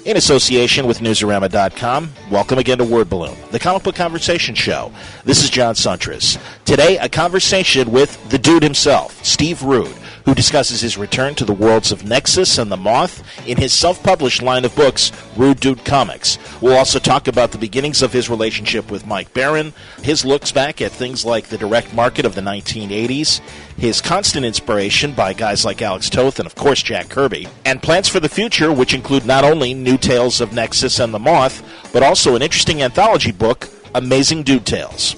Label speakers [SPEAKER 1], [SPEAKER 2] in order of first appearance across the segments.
[SPEAKER 1] In association with Newsarama.com, welcome again to Word Balloon, the comic book conversation show. This is John Siuntres. Today, a conversation with the dude himself, Steve Rude, who discusses his return to the worlds of Nexus and The Moth in his self-published line of books, Rude Dude Comics. We'll also talk about the beginnings of his relationship with Mike Baron, his looks back at things like the direct market of the 1980s, his constant inspiration by guys like Alex Toth and, of course, Jack Kirby, and plans for the future, which include not only new tales of Nexus and The Moth, but also an interesting anthology book, Amazing Dude Tales.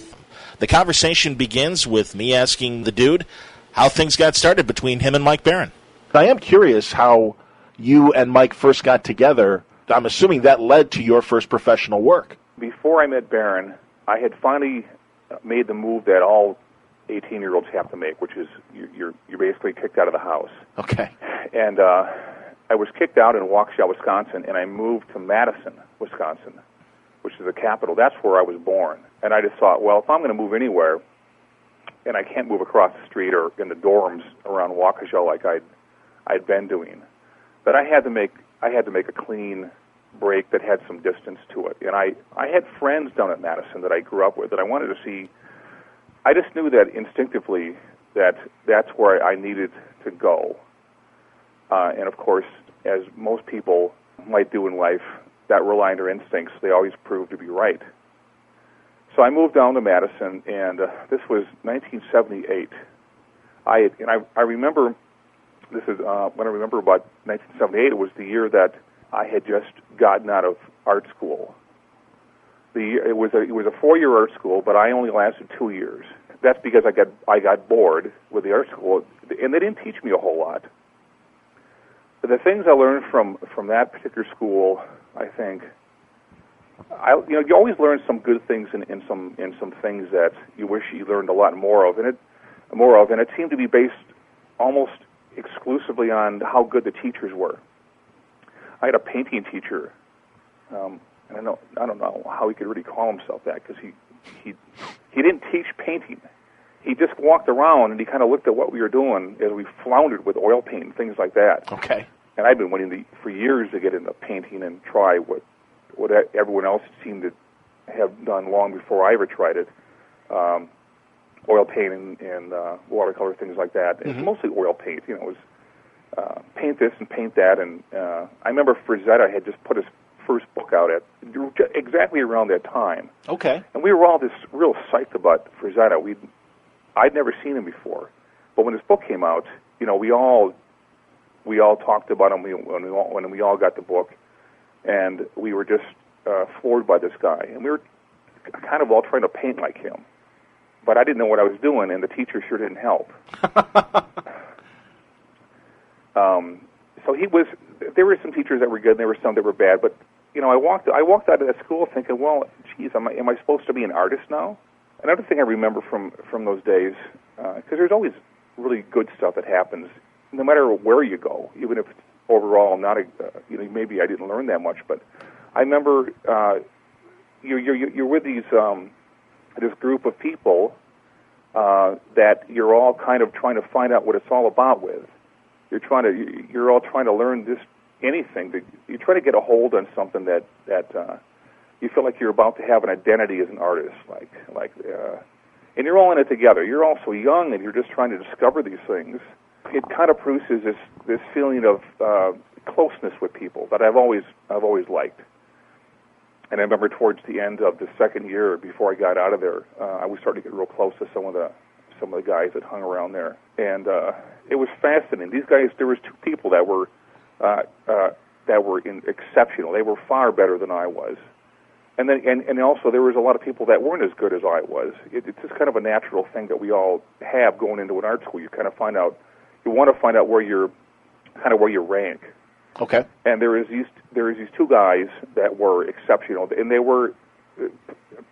[SPEAKER 1] The conversation begins with me asking the dude how things got started between him and Mike Baron.
[SPEAKER 2] I am curious how you and Mike first got together. I'm assuming that led to your first professional work.
[SPEAKER 3] Before I met Baron, I had finally made the move that all 18-year-olds have to make, which is you're basically kicked out of the house.
[SPEAKER 2] Okay.
[SPEAKER 3] And I was kicked out in Waukesha, Wisconsin, and I moved to Madison, Wisconsin, which is the capital. That's where I was born. And I just thought, well, if I'm going to move anywhere, and I can't move across the street or in the dorms around Waukesha like I'd been doing, but I had to make a clean break that had some distance to it. And I had friends down at Madison that I grew up with that I wanted to see. I just knew that instinctively that that's where I needed to go. And of course, as most people might do in life, that rely on their instincts, they always prove to be right. So I moved down to Madison, and this was 1978. I remember, this is when I remember about 1978, it was the year that I had just gotten out of art school. It was a 4-year art school, but I only lasted 2 years. That's because I got bored with the art school, and they didn't teach me a whole lot. But the things I learned from that particular school, I think, you always learn some good things in some things that you wish you learned a lot more of, and it seemed to be based almost exclusively on how good the teachers were. I had a painting teacher, and I don't know how he could really call himself that, because he didn't teach painting. He just walked around and he kind of looked at what we were doing as we floundered with oil paint and things like that.
[SPEAKER 2] Okay.
[SPEAKER 3] And I've been waiting for years to get into painting and try what everyone else seemed to have done long before I ever tried it. Oil paint and watercolor, things like that. Mm-hmm. It's mostly oil paint. It was paint this and paint that. And I remember Frazetta had just put his first book out at exactly around that time.
[SPEAKER 2] Okay.
[SPEAKER 3] And we were all just real psyched about Frazetta. I'd never seen him before, but when his book came out, we all talked about him when we all got the book, and we were just floored by this guy. And we were kind of all trying to paint like him, but I didn't know what I was doing, and the teacher sure didn't help. So there were some teachers that were good, and there were some that were bad, but I walked out of that school thinking, well, geez, am I supposed to be an artist now? Another thing I remember from those days, because there's always really good stuff that happens, no matter where you go, even if it's overall not maybe I didn't learn that much, but I remember you're with this group of people that you're all kind of trying to find out what it's all about with. You're all trying to learn just anything. You try to get a hold on something that you feel like you're about to have an identity as an artist, and you're all in it together. You're all so young, and you're just trying to discover these things. It kind of produces this feeling of closeness with people that I've always liked. And I remember towards the end of the second year, before I got out of there, I was starting to get real close to some of the guys that hung around there, and it was fascinating. These guys, there was 2 people that were exceptional. They were far better than I was. And then, and also there was a lot of people that weren't as good as I was. It's just kind of a natural thing that we all have going into an art school. You want to find out where you rank.
[SPEAKER 2] Okay.
[SPEAKER 3] And there is these 2 guys that were exceptional, and they were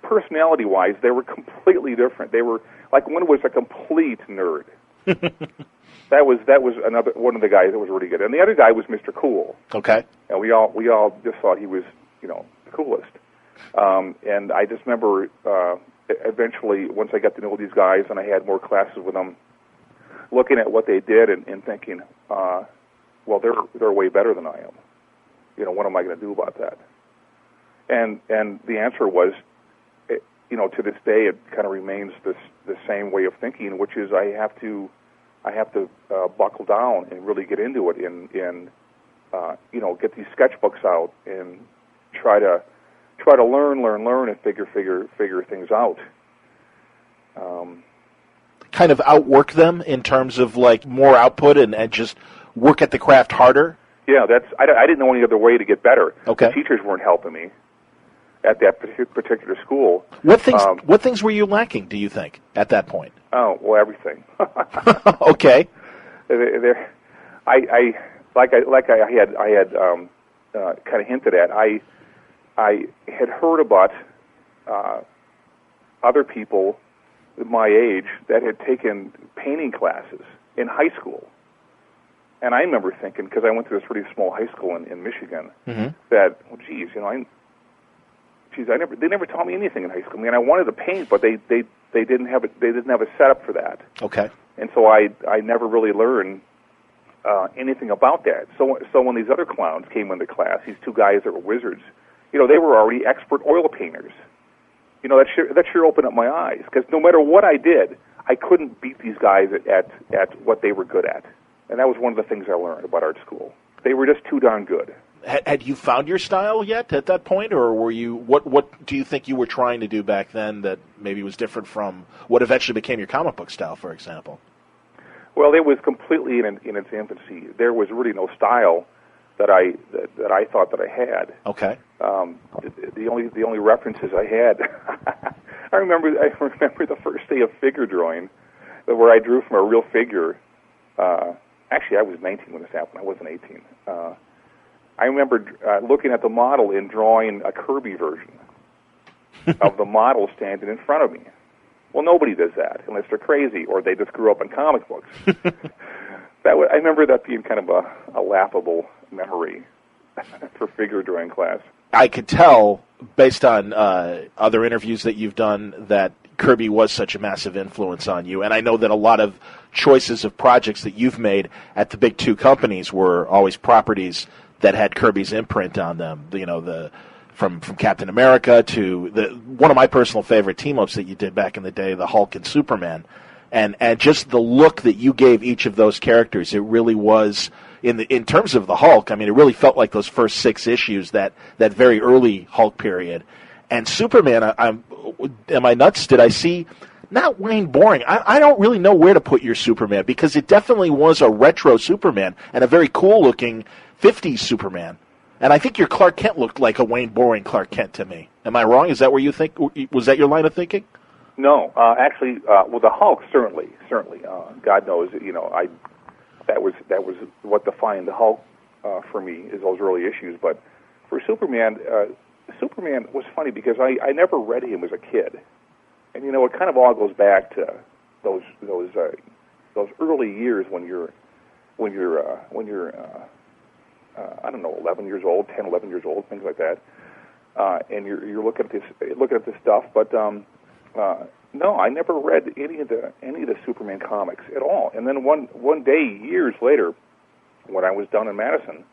[SPEAKER 3] personality-wise, they were completely different. They were like, one was a complete nerd. That was another one of the guys that was really good, and the other guy was Mr. Cool.
[SPEAKER 2] Okay.
[SPEAKER 3] And we all just thought he was the coolest. And I just remember eventually, once I got to know these guys and I had more classes with them, looking at what they did and thinking, well, they're way better than I am. what am I going to do about that? And the answer was, to this day, it kind of remains the same way of thinking, which is I have to buckle down and really get into it and get these sketchbooks out and try to learn and figure things out.
[SPEAKER 1] Kind of outwork them in terms of like more output and just work at the craft harder?
[SPEAKER 3] Yeah, I didn't know any other way to get better.
[SPEAKER 1] Okay.
[SPEAKER 3] The teachers weren't helping me at that particular school.
[SPEAKER 1] What things were you lacking, do you think, at that point?
[SPEAKER 3] Oh, well, everything.
[SPEAKER 1] Okay.
[SPEAKER 3] I had kind of hinted at. I had heard about other people my age that had taken painting classes in high school. And I remember thinking, because I went to this really small high school in Michigan, that, well, geez, they never taught me anything in high school. I mean, I wanted to paint, but they didn't have a setup for that.
[SPEAKER 1] Okay.
[SPEAKER 3] And so I never really learned anything about that. So when these other clowns came into class, these two guys that were wizards, they were already expert oil painters. That sure opened up my eyes, because no matter what I did, I couldn't beat these guys at what they were good at. And that was one of the things I learned about art school. They were just too darn good.
[SPEAKER 1] Had you found your style yet at that point, or were you? What do you think you were trying to do back then that maybe was different from what eventually became your comic book style, for example?
[SPEAKER 3] Well, it was completely in its infancy. There was really no style that I thought that I had.
[SPEAKER 1] Okay.
[SPEAKER 3] The only references I had, I remember the first day of figure drawing, where I drew from a real figure. Actually, I was 19 when this happened. I wasn't 18. I remember looking at the model and drawing a Kirby version of the model standing in front of me. Well, nobody does that unless they're crazy or they just grew up in comic books. I remember that being kind of a laughable memory for figure drawing class.
[SPEAKER 1] I could tell, based on other interviews that you've done, that Kirby was such a massive influence on you. And I know that a lot of choices of projects that you've made at the big two companies were always properties that had Kirby's imprint on them. From Captain America to one of my personal favorite team-ups that you did back in the day, the Hulk and Superman. And just the look that you gave each of those characters, it really was, in terms of the Hulk, I mean, it really felt like those first 6 issues, that very early Hulk period. And Superman, am I nuts? Did I see, not Wayne Boring, I don't really know where to put your Superman, because it definitely was a retro Superman and a very cool-looking 50s Superman. And I think your Clark Kent looked like a Wayne Boring Clark Kent to me. Am I wrong? Is that where you think? Was that your line of thinking?
[SPEAKER 3] No, actually, the Hulk certainly. God knows, that was what defined the Hulk for me, is those early issues. But for Superman, Superman was funny because I never read him as a kid, and it kind of all goes back to those early years when you're I don't know, 11 years old, 10, 11 years old, things like that, and you're looking at this stuff. But no, I never read any of the Superman comics at all. And then one day, years later, when I was down in Madison,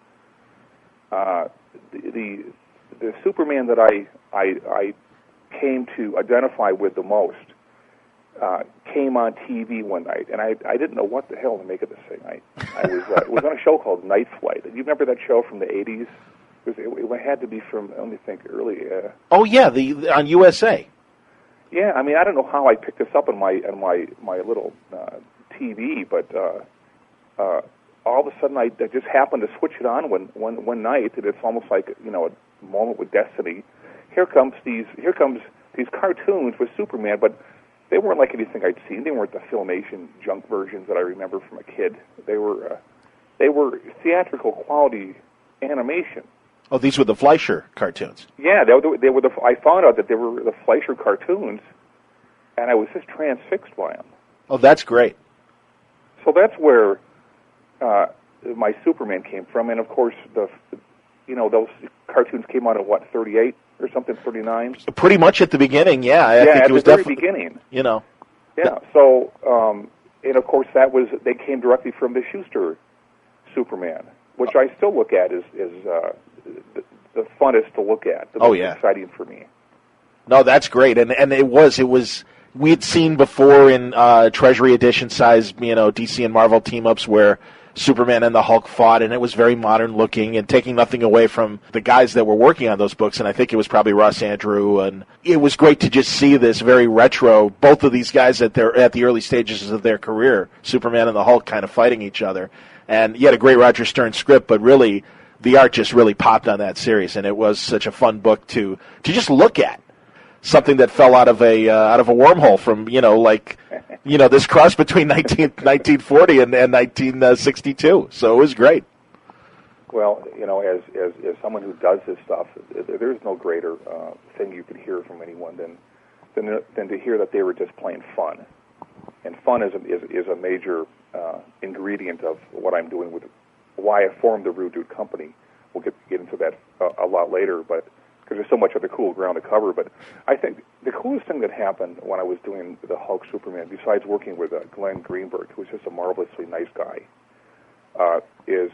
[SPEAKER 3] the Superman that I came to identify with the most came on TV one night, and I didn't know what the hell to make of this thing. It was on a show called Night Flight. Do you remember that show from the 80s? It had to be from, let me think, early.
[SPEAKER 1] Oh yeah, on USA.
[SPEAKER 3] Yeah, I mean, I don't know how I picked this up on my little TV, but all of a sudden I just happened to switch it on one night, and it's almost like a moment with destiny. Here comes these cartoons with Superman, but they weren't like anything I'd seen. They weren't the Filmation junk versions that I remember from a kid. They were theatrical quality animation.
[SPEAKER 1] Oh, these were the Fleischer cartoons.
[SPEAKER 3] Yeah, they were I found out that they were the Fleischer cartoons, and I was just transfixed by them.
[SPEAKER 1] Oh, that's great.
[SPEAKER 3] So that's where my Superman came from, and of course those cartoons came out at 38 or something, 39.
[SPEAKER 1] Pretty much at the beginning, yeah. I think
[SPEAKER 3] at
[SPEAKER 1] it was
[SPEAKER 3] the very beginning.
[SPEAKER 1] Yeah.
[SPEAKER 3] So and of course they came directly from the Schuster Superman, which I still look at as the funnest to look at, the most exciting for me.
[SPEAKER 2] No, that's great, and it was we had seen before in Treasury Edition size, DC and Marvel team-ups where Superman and the Hulk fought, and it was very modern looking and taking nothing away from the guys that were working on those books, and I think it was probably Ross Andrew, and it was great to just see this very retro, both of these guys at the early stages of their career, Superman and the Hulk kind of fighting each other. And you had a great Roger Stern script, but really the art just really popped on that series, and it was such a fun book to just look at. Something that fell out of a wormhole from this cross between 1940 and 1962. So it was great.
[SPEAKER 3] Well, as someone who does this stuff, there's no greater thing you could hear from anyone than to hear that they were just playing fun, and fun is a major ingredient of what I'm doing with why I formed the Rude Dude Company. We'll get into that a lot later, but. Because there's so much other cool ground to cover. But I think the coolest thing that happened when I was doing the Hulk Superman, besides working with Glenn Greenberg, who's just a marvelously nice guy, is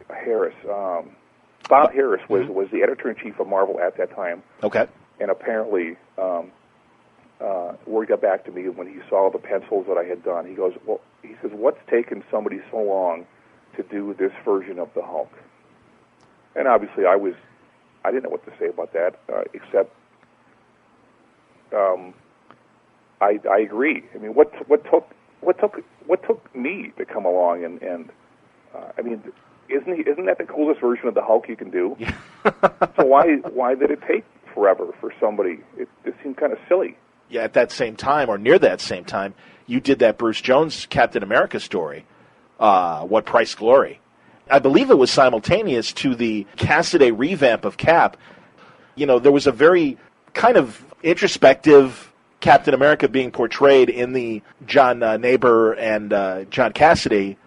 [SPEAKER 3] Harris. Bob Harris was the editor-in-chief of Marvel at that time.
[SPEAKER 2] Okay.
[SPEAKER 3] And apparently, word got back to me when he saw the pencils that I had done. He goes, he says, what's taken somebody so long to do this version of the Hulk? And obviously I didn't know what to say about that, except I agree. I mean, what took me to come along and I mean, isn't that the coolest version of the Hulk you can do? Yeah. So why did it take forever for somebody? It seemed kind of silly.
[SPEAKER 2] Yeah, at that same time or near that same time, you did that Bruce Jones Captain America story, What Price Glory. I believe it was simultaneous to the Cassaday revamp of Cap. There was a very kind of introspective Captain America being portrayed in the John Naber and John Cassaday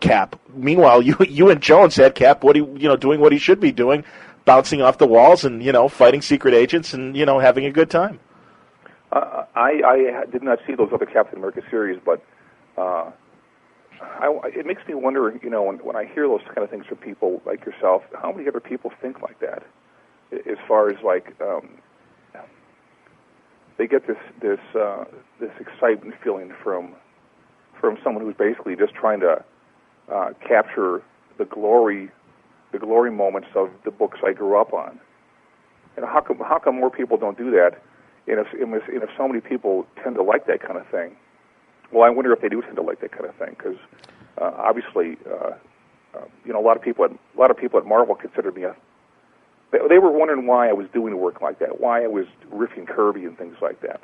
[SPEAKER 2] Cap. Meanwhile, you and Jones had Cap, doing what he should be doing, bouncing off the walls and fighting secret agents and having a good time.
[SPEAKER 3] I did not see those other Captain America series, but. It makes me wonder, when I hear those kind of things from people like yourself, how many other people think like that? As far as they get this excitement feeling from someone who's basically just trying to capture the glory moments of the books I grew up on. And how come more people don't do that? And if so many people tend to like that kind of thing. Well, I wonder if they do tend to like that kind of thing, because obviously, a lot of people at Marvel considered me they were wondering why I was doing work like that, why I was riffing Kirby and things like that.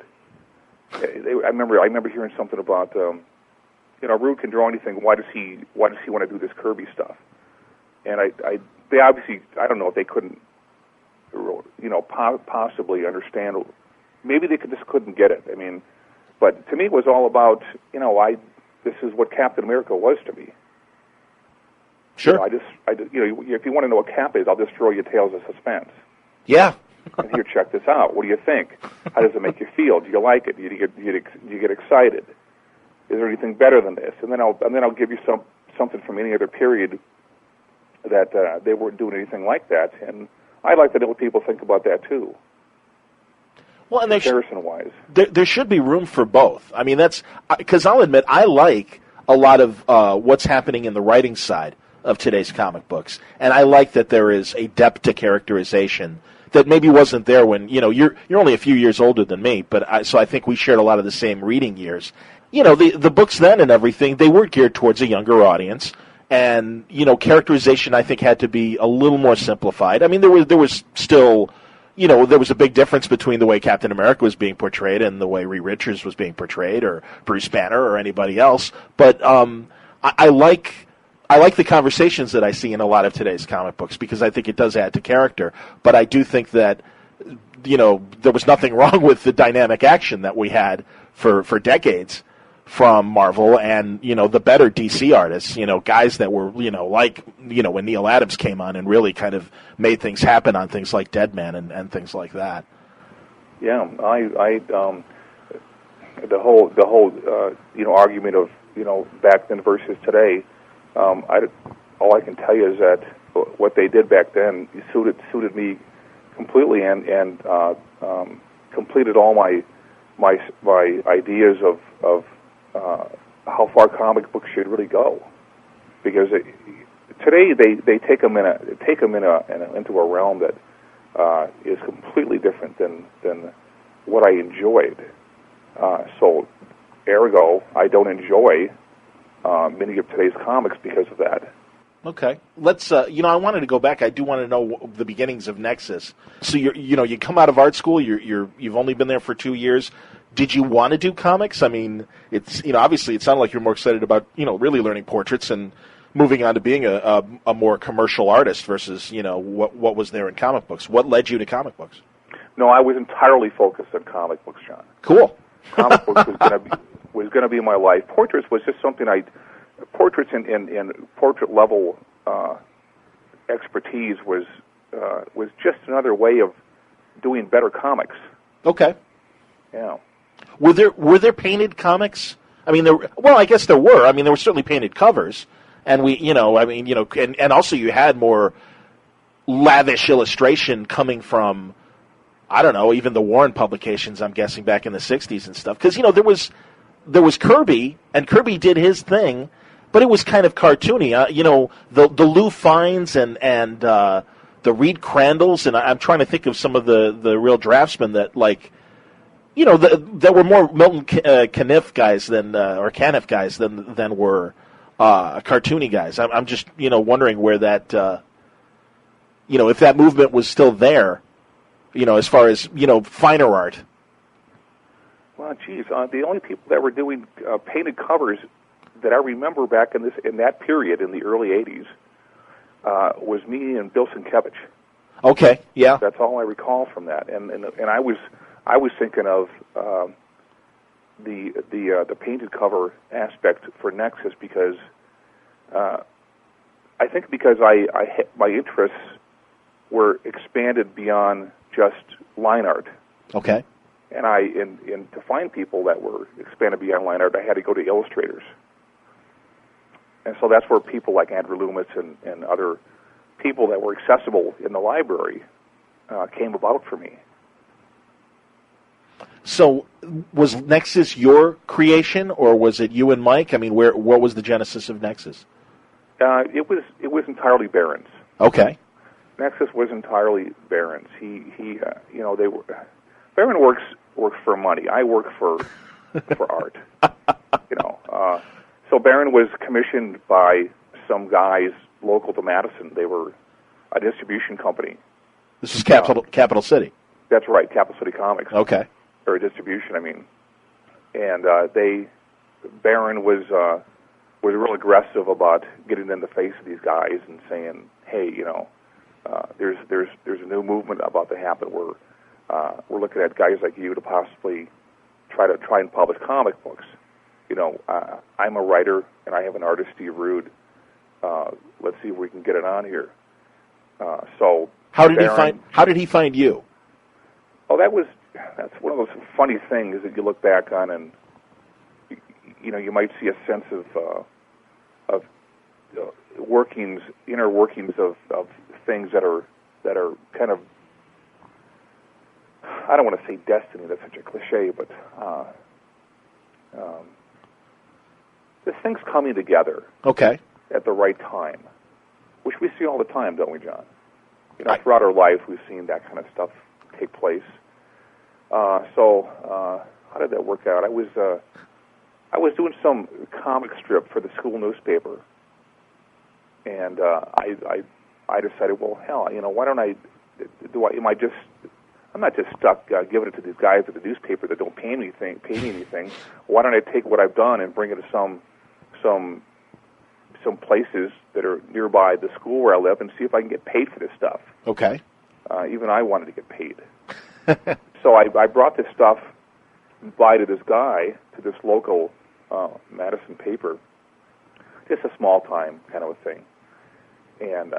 [SPEAKER 3] I remember hearing something about, Rude can draw anything. Why does he want to do this Kirby stuff? And they obviously, I don't know if they couldn't, possibly understand. Maybe they just couldn't get it. I mean. But to me, it was all about, this is what Captain America was to me.
[SPEAKER 2] Sure.
[SPEAKER 3] If you want to know what Cap is, I'll just throw you Tales of Suspense.
[SPEAKER 2] Yeah.
[SPEAKER 3] And here, check this out. What do you think? How does it make you feel? Do you like it? Do you get excited? Is there anything better than this? And then I'll give you something from any other period that they weren't doing anything like that. And I'd like to know what people think about that too.
[SPEAKER 2] Well, and
[SPEAKER 3] comparison-wise,
[SPEAKER 2] there should be room for both. I mean, that's because I'll admit I like a lot of what's happening in the writing side of today's comic books, and I like that there is a depth to characterization that maybe wasn't there when you're only a few years older than me, but so I think we shared a lot of the same reading years. The books then and everything, they were geared towards a younger audience, and characterization I think had to be a little more simplified. I mean, there was still. There was a big difference between the way Captain America was being portrayed and the way Reed Richards was being portrayed, or Bruce Banner, or anybody else. But I like the conversations that I see in a lot of today's comic books because I think it does add to character. But I do think that there was nothing wrong with the dynamic action that we had for decades from Marvel and the better DC artists, guys that were when Neil Adams came on and really kind of made things happen on things like Deadman and things like that.
[SPEAKER 3] Yeah, the whole argument of back then versus today. All I can tell you is that what they did back then suited me completely, and completed all my ideas of how far comic books should really go. Because today they take them into a realm that is completely different than what I enjoyed. So, ergo, I don't enjoy many of today's comics because of that.
[SPEAKER 2] Okay, let's. I wanted to go back. I do want to know the beginnings of Nexus. So you come out of art school. You've only been there for 2 years. Did you want to do comics? I mean, it's obviously it sounded like you're more excited about really learning portraits and moving on to being a more commercial artist versus what was there in comic books. What led you to comic books?
[SPEAKER 3] No, I was entirely focused on comic books, John.
[SPEAKER 2] Cool.
[SPEAKER 3] Comic books was going to be my life. Portraits was just something portraits and portrait level expertise was just another way of doing better comics.
[SPEAKER 2] Okay.
[SPEAKER 3] Yeah.
[SPEAKER 2] Were there painted comics? I mean, I guess there were. I mean, there were certainly painted covers, and and also you had more lavish illustration coming from, I don't know, even the Warren publications, I'm guessing, back in the 60s and stuff. Because, there was Kirby, and Kirby did his thing, but it was kind of cartoony. The Lou Fines and the Reed Crandalls, and I'm trying to think of some of the real draftsmen that, that were more Milton Caniff guys or Caniff guys than were cartoony guys. I'm just, wondering where that, if that movement was still there, as far as, finer art.
[SPEAKER 3] Well, geez, the only people that were doing painted covers that I remember back in that period in the early 80s was me and Bill Sienkiewicz.
[SPEAKER 2] Okay, yeah.
[SPEAKER 3] That's all I recall from that. And I was thinking of the painted cover aspect for Nexus because I think because my interests were expanded beyond just line art.
[SPEAKER 2] Okay.
[SPEAKER 3] And in to find people that were expanded beyond line art, I had to go to illustrators. And so that's where people like Andrew Loomis and other people that were accessible in the library came about for me.
[SPEAKER 2] So was Nexus your creation, or was it you and Mike? I mean, what was the genesis of Nexus?
[SPEAKER 3] It was entirely Barron's.
[SPEAKER 2] Okay.
[SPEAKER 3] Nexus was entirely Barron's. They were Barron works for money. I work for art. So Barron was commissioned by some guys local to Madison. They were a distribution company.
[SPEAKER 2] This is Capital City.
[SPEAKER 3] That's right, Capital City Comics.
[SPEAKER 2] Okay.
[SPEAKER 3] Or distribution, I mean. And Barron was real aggressive about getting in the face of these guys and saying, hey, there's a new movement about to happen where we're looking at guys like you to possibly try and publish comic books. I'm a writer and I have an artist, Steve Rude. Let's see if we can get it on here. So
[SPEAKER 2] how did he find you?
[SPEAKER 3] Oh, that's one of those funny things that you look back on, and you might see a sense of inner workings of things that are kind of, I don't want to say destiny, that's such a cliche, but there's things coming together.
[SPEAKER 2] Okay.
[SPEAKER 3] At the right time, which we see all the time, don't we, John? Throughout our life, we've seen that kind of stuff take place. So how did that work out? I was doing some comic strip for the school newspaper, and I decided, well, hell, why don't I'm not just stuck giving it to these guys at the newspaper that don't pay me anything. Why don't I take what I've done and bring it to some places that are nearby the school where I live and see if I can get paid for this stuff.
[SPEAKER 2] Okay.
[SPEAKER 3] Even I wanted to get paid. So I brought this stuff by to this guy, to this local Madison paper, just a small-time kind of a thing. And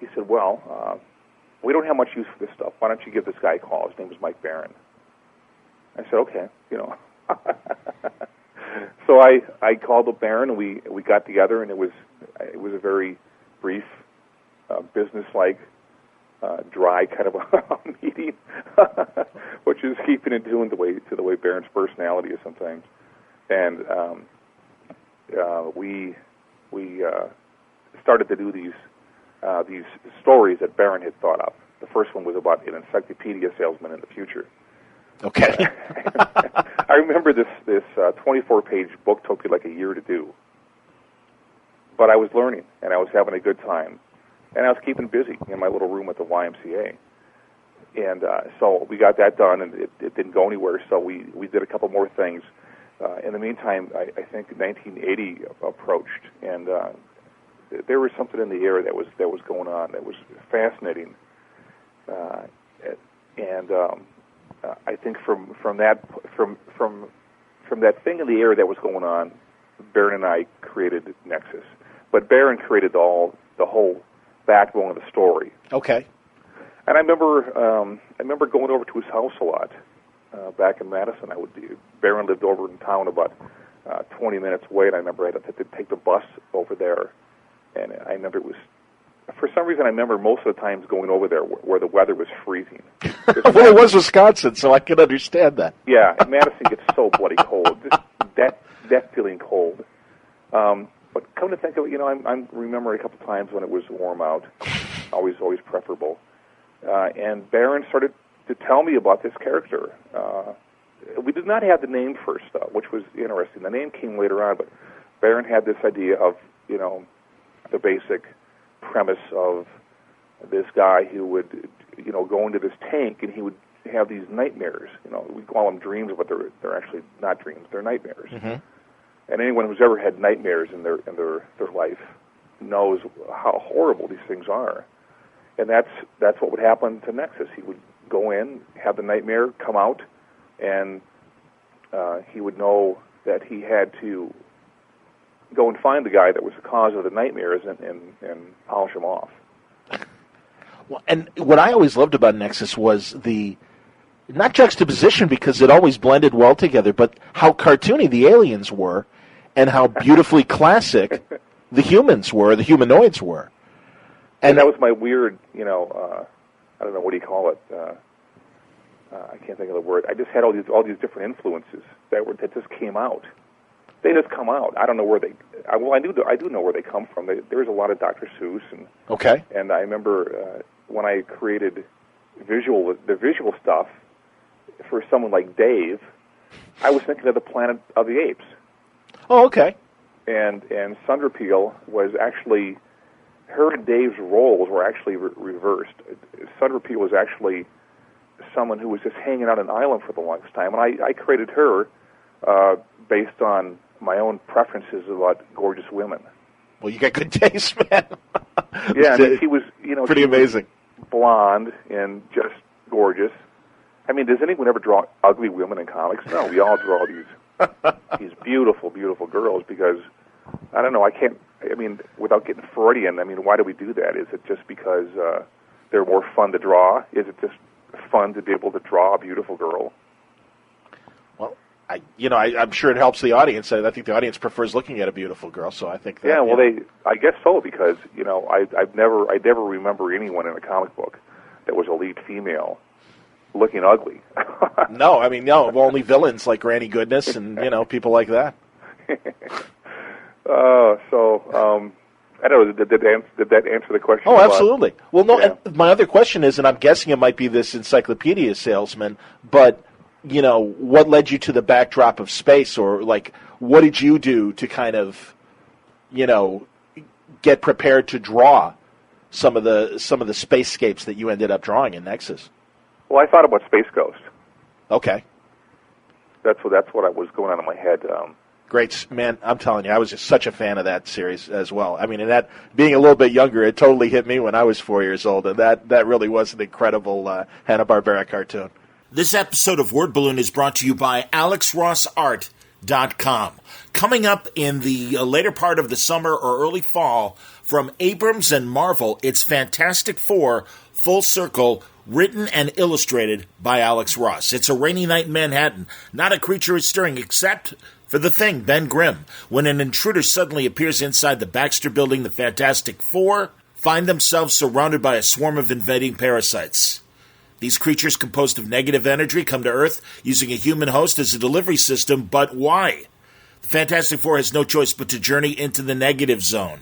[SPEAKER 3] he said, well, we don't have much use for this stuff. Why don't you give this guy a call? His name was Mike Barron. I said, okay, So I called up Barron, and we got together, and it was a very brief business-like, dry kind of a meeting, which is keeping in tune to the way Baron's personality is sometimes. And we started to do these stories that Baron had thought up. The first one was about an encyclopedia salesman in the future.
[SPEAKER 1] Okay.
[SPEAKER 3] I remember this 24-page book took me like a year to do. But I was learning, and I was having a good time, and I was keeping busy in my little room at the YMCA. And so we got that done, and it didn't go anywhere, so we did a couple more things. In the meantime, I think 1980 approached, and there was something in the air that was going on that was fascinating. I think from that thing in the air that was going on, Baron and I created Nexus. But Baron created the whole backbone of the story.
[SPEAKER 1] Okay.
[SPEAKER 3] And I remember going over to his house a lot back in Madison. Baron lived over in town about 20 minutes away, and I remember I had to take the bus over there. And I remember for some reason, I remember most of the times going over there where the weather was freezing.
[SPEAKER 2] Well, it was Wisconsin, so I can understand that.
[SPEAKER 3] Yeah, and Madison gets so bloody cold. That feeling cold. But come to think of it, I'm remembering a couple times when it was warm out. Always preferable. And Baron started to tell me about this character. We did not have the name first, though, which was interesting. The name came later on, but Baron had this idea of, the basic premise of this guy who would, go into this tank and he would have these nightmares. We call them dreams, but they're actually not dreams; they're nightmares.
[SPEAKER 1] Mm-hmm.
[SPEAKER 3] And anyone who's ever had nightmares in their life knows how horrible these things are. And that's what would happen to Nexus. He would go in, have the nightmare, come out, and he would know that he had to go and find the guy that was the cause of the nightmares and polish him off.
[SPEAKER 2] Well, and what I always loved about Nexus was the, not juxtaposition because it always blended well together, but how cartoony the aliens were and how beautifully classic the humanoids were.
[SPEAKER 3] And that was my weird, I don't know, what do you call it? I can't think of the word. I just had all these different influences that just came out. They just come out. I don't know where I do know where they come from. There's a lot of Dr. Seuss, and
[SPEAKER 2] okay.
[SPEAKER 3] And I remember when I created the visual stuff for someone like Dave, I was thinking of the Planet of the Apes.
[SPEAKER 2] Oh, okay.
[SPEAKER 3] And Sunderpeel was actually, her and Dave's roles were actually reversed. Sunderpeel was actually someone who was just hanging out on an island for the longest time, and I created her based on my own preferences about gorgeous women.
[SPEAKER 2] Well, you got good taste, man.
[SPEAKER 3] Yeah, I mean, she was,
[SPEAKER 2] pretty amazing.
[SPEAKER 3] Blonde and just gorgeous. I mean, does anyone ever draw ugly women in comics? No, we all draw these beautiful, beautiful girls because, I don't know, without getting Freudian, why do we do that? Is it just because they're more fun to draw? Is it just fun to be able to draw a beautiful girl?
[SPEAKER 2] Well, I'm sure it helps the audience. I think the audience prefers looking at a beautiful girl, so I think that...
[SPEAKER 3] Yeah, well, I guess so, because, I never remember anyone in a comic book that was a lead female looking ugly.
[SPEAKER 2] No, only villains like Granny Goodness and, people like that. I don't know, did that answer the question? Oh, absolutely. Well, no,
[SPEAKER 3] yeah.
[SPEAKER 2] And my other question is, and I'm guessing it might be this encyclopedia salesman, but, what led you to the backdrop of space, or, what did you do to kind of, get prepared to draw some of the spacescapes that you ended up drawing in Nexus?
[SPEAKER 3] Well, I thought about Space Ghost.
[SPEAKER 2] Okay.
[SPEAKER 3] That's what I was going on in my head.
[SPEAKER 2] Great, man, I'm telling you, I was just such a fan of that series as well. And that, being a little bit younger, it totally hit me when I was 4 years old, and that really was an incredible Hanna-Barbera cartoon.
[SPEAKER 1] This episode of Word Balloon is brought to you by AlexRossArt.com. Coming up in the later part of the summer or early fall, from Abrams and Marvel, it's Fantastic Four, Full Circle, written and illustrated by Alex Ross. It's a rainy night in Manhattan. Not a creature is stirring except for the Thing, Ben Grimm. When an intruder suddenly appears inside the Baxter Building, the Fantastic Four find themselves surrounded by a swarm of invading parasites. These creatures, composed of negative energy, come to Earth using a human host as a delivery system, but why? The Fantastic Four has no choice but to journey into the negative zone.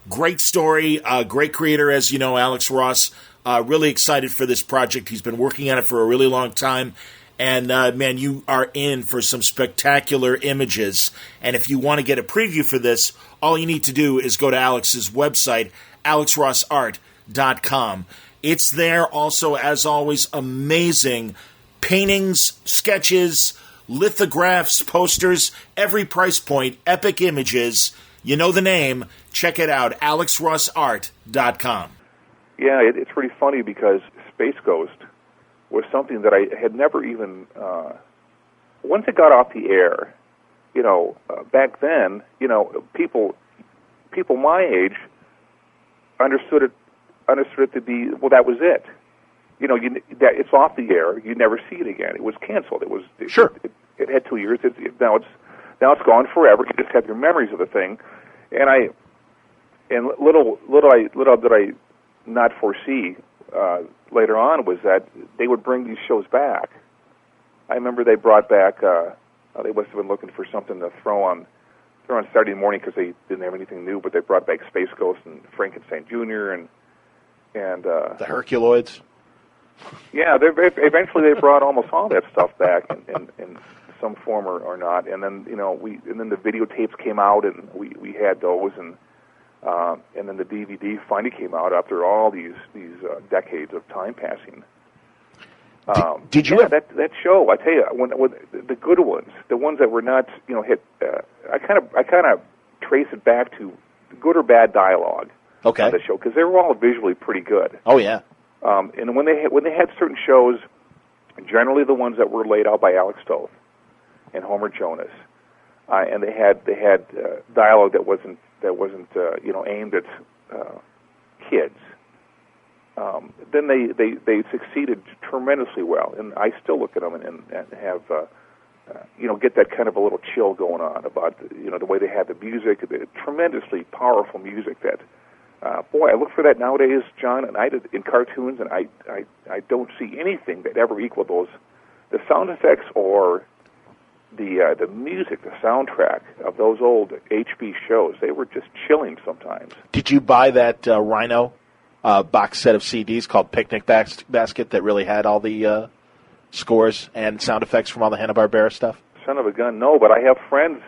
[SPEAKER 1] Great story, great creator, as you know, Alex Ross. Really excited for this project. He's been working on it for a really long time. And, man, you are in for some spectacular images. And if you want to get a preview for this, all you need to do is go to Alex's website, alexrossart.com. It's there also, as always, amazing paintings, sketches, lithographs, posters, every price point, epic images. You know the name. Check it out, alexrossart.com.
[SPEAKER 3] Yeah, it's pretty funny because Space Ghost was something that I had never even, once it got off the air, back then, people my age understood it to be, well, that was it. That it's off the air. You never see it again. It was canceled.
[SPEAKER 2] Sure.
[SPEAKER 3] It had 2 years. Now it's gone forever. You just have your memories of the thing. And little did I not foresee later on was that they would bring these shows back. I remember they brought back. They must have been looking for something to throw on Saturday morning because they didn't have anything new. But they brought back Space Ghost and Frankenstein Jr. and
[SPEAKER 2] the Herculoids.
[SPEAKER 3] Yeah, eventually they brought almost all that stuff back in some form or not. And then then the videotapes came out and we had those and then the DVD finally came out after all these decades of time passing.
[SPEAKER 2] Did you
[SPEAKER 3] that show? I tell you, when the good ones, the ones that were not hit, I kind of trace it back to good or bad dialogue.
[SPEAKER 2] Okay.
[SPEAKER 3] On the show because they were all visually pretty good.
[SPEAKER 2] Oh yeah.
[SPEAKER 3] And when they had certain shows, generally the ones that were laid out by Alex Toth and Homer Jonas, and they had dialogue that wasn't aimed at kids. Then they succeeded tremendously well, and I still look at them and have get that kind of a little chill going on about the way they had the music, the tremendously powerful music that. Boy, I look for that nowadays, John, and I did in cartoons, and I don't see anything that ever equaled those, the sound effects or the music, the soundtrack of those old HB shows. They were just chilling sometimes.
[SPEAKER 2] Did you buy that Rhino box set of CDs called Picnic Basket that really had all the scores and sound effects from all the Hanna-Barbera stuff?
[SPEAKER 3] Son of a gun, no, but I have friends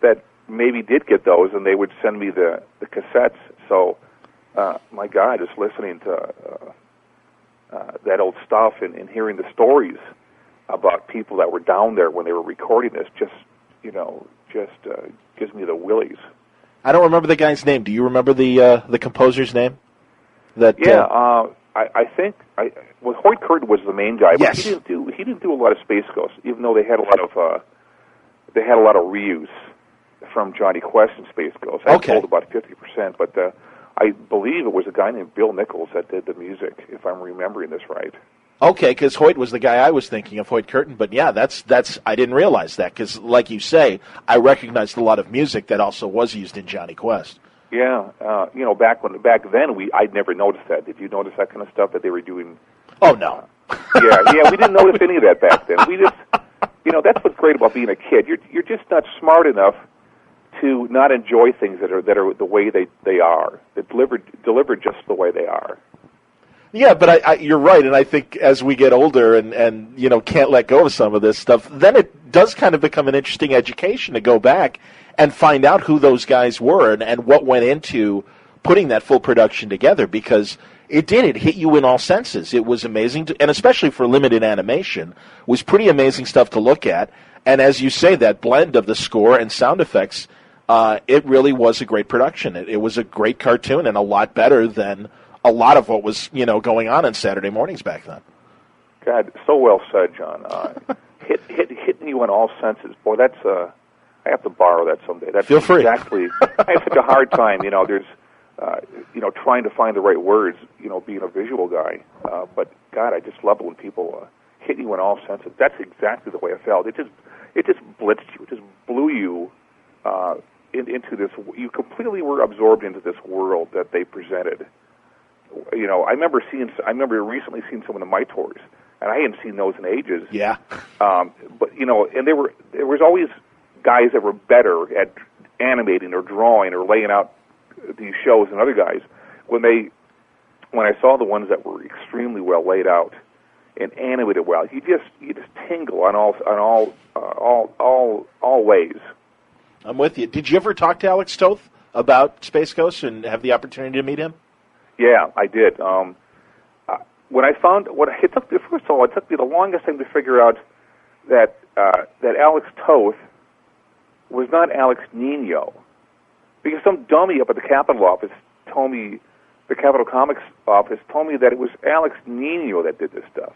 [SPEAKER 3] that maybe did get those, and they would send me the cassettes. So, my God, just listening to that old stuff and hearing the stories about people that were down there when they were recording this just gives me the willies.
[SPEAKER 2] I don't remember the guy's name. Do you remember the composer's name?
[SPEAKER 3] I think Hoyt Curtin was the main guy, but
[SPEAKER 2] yes.
[SPEAKER 3] he didn't do a lot of Space Ghost, even though they had a lot of reuse from Johnny Quest and Space Ghost. I told about 50%, but I believe it was a guy named Bill Nichols that did the music, if I'm remembering this right.
[SPEAKER 2] Okay, because Hoyt was the guy I was thinking of, Hoyt Curtin. But yeah, that's I didn't realize that because, like you say, I recognized a lot of music that also was used in Johnny Quest.
[SPEAKER 3] Yeah, back then I'd never noticed that. Did you notice that kind of stuff that they were doing?
[SPEAKER 2] Oh no.
[SPEAKER 3] Yeah, we didn't notice any of that back then. We just, that's what's great about being a kid. You're just not smart enough to not enjoy things that are the way they are. They're delivered just the way they are.
[SPEAKER 2] Yeah, but you're right, and I think as we get older and can't let go of some of this stuff, then it does kind of become an interesting education to go back and find out who those guys were and what went into putting that full production together, because it hit you in all senses. It was amazing, and especially for limited animation, was pretty amazing stuff to look at. And as you say, that blend of the score and sound effects, it really was a great production. It was a great cartoon and a lot better than a lot of what was going on Saturday mornings back then.
[SPEAKER 3] God, so well said, John. Hitting you in all senses. Boy, that's I have to borrow that someday. That's
[SPEAKER 2] Feel free.
[SPEAKER 3] Exactly. I have such a hard time. There's trying to find the right words. Being a visual guy. But God, I just love it when people hit you in all senses. That's exactly the way I felt. It just blitzed you. It just blew you into this. You completely were absorbed into this world that they presented. I remember recently seeing some of the Mitors, and I hadn't seen those in ages.
[SPEAKER 2] Yeah.
[SPEAKER 3] But and there was always guys that were better at animating or drawing or laying out these shows than other guys. When I saw the ones that were extremely well laid out and animated well, you just tingle on all ways.
[SPEAKER 2] I'm with you. Did you ever talk to Alex Toth about Space Ghost and have the opportunity to meet him?
[SPEAKER 3] Yeah, I did. When I found it took me the longest time to figure out that Alex Toth was not Alex Nino, because some dummy up at the Capitol office told me, the Capitol Comics office told me that it was Alex Nino that did this stuff.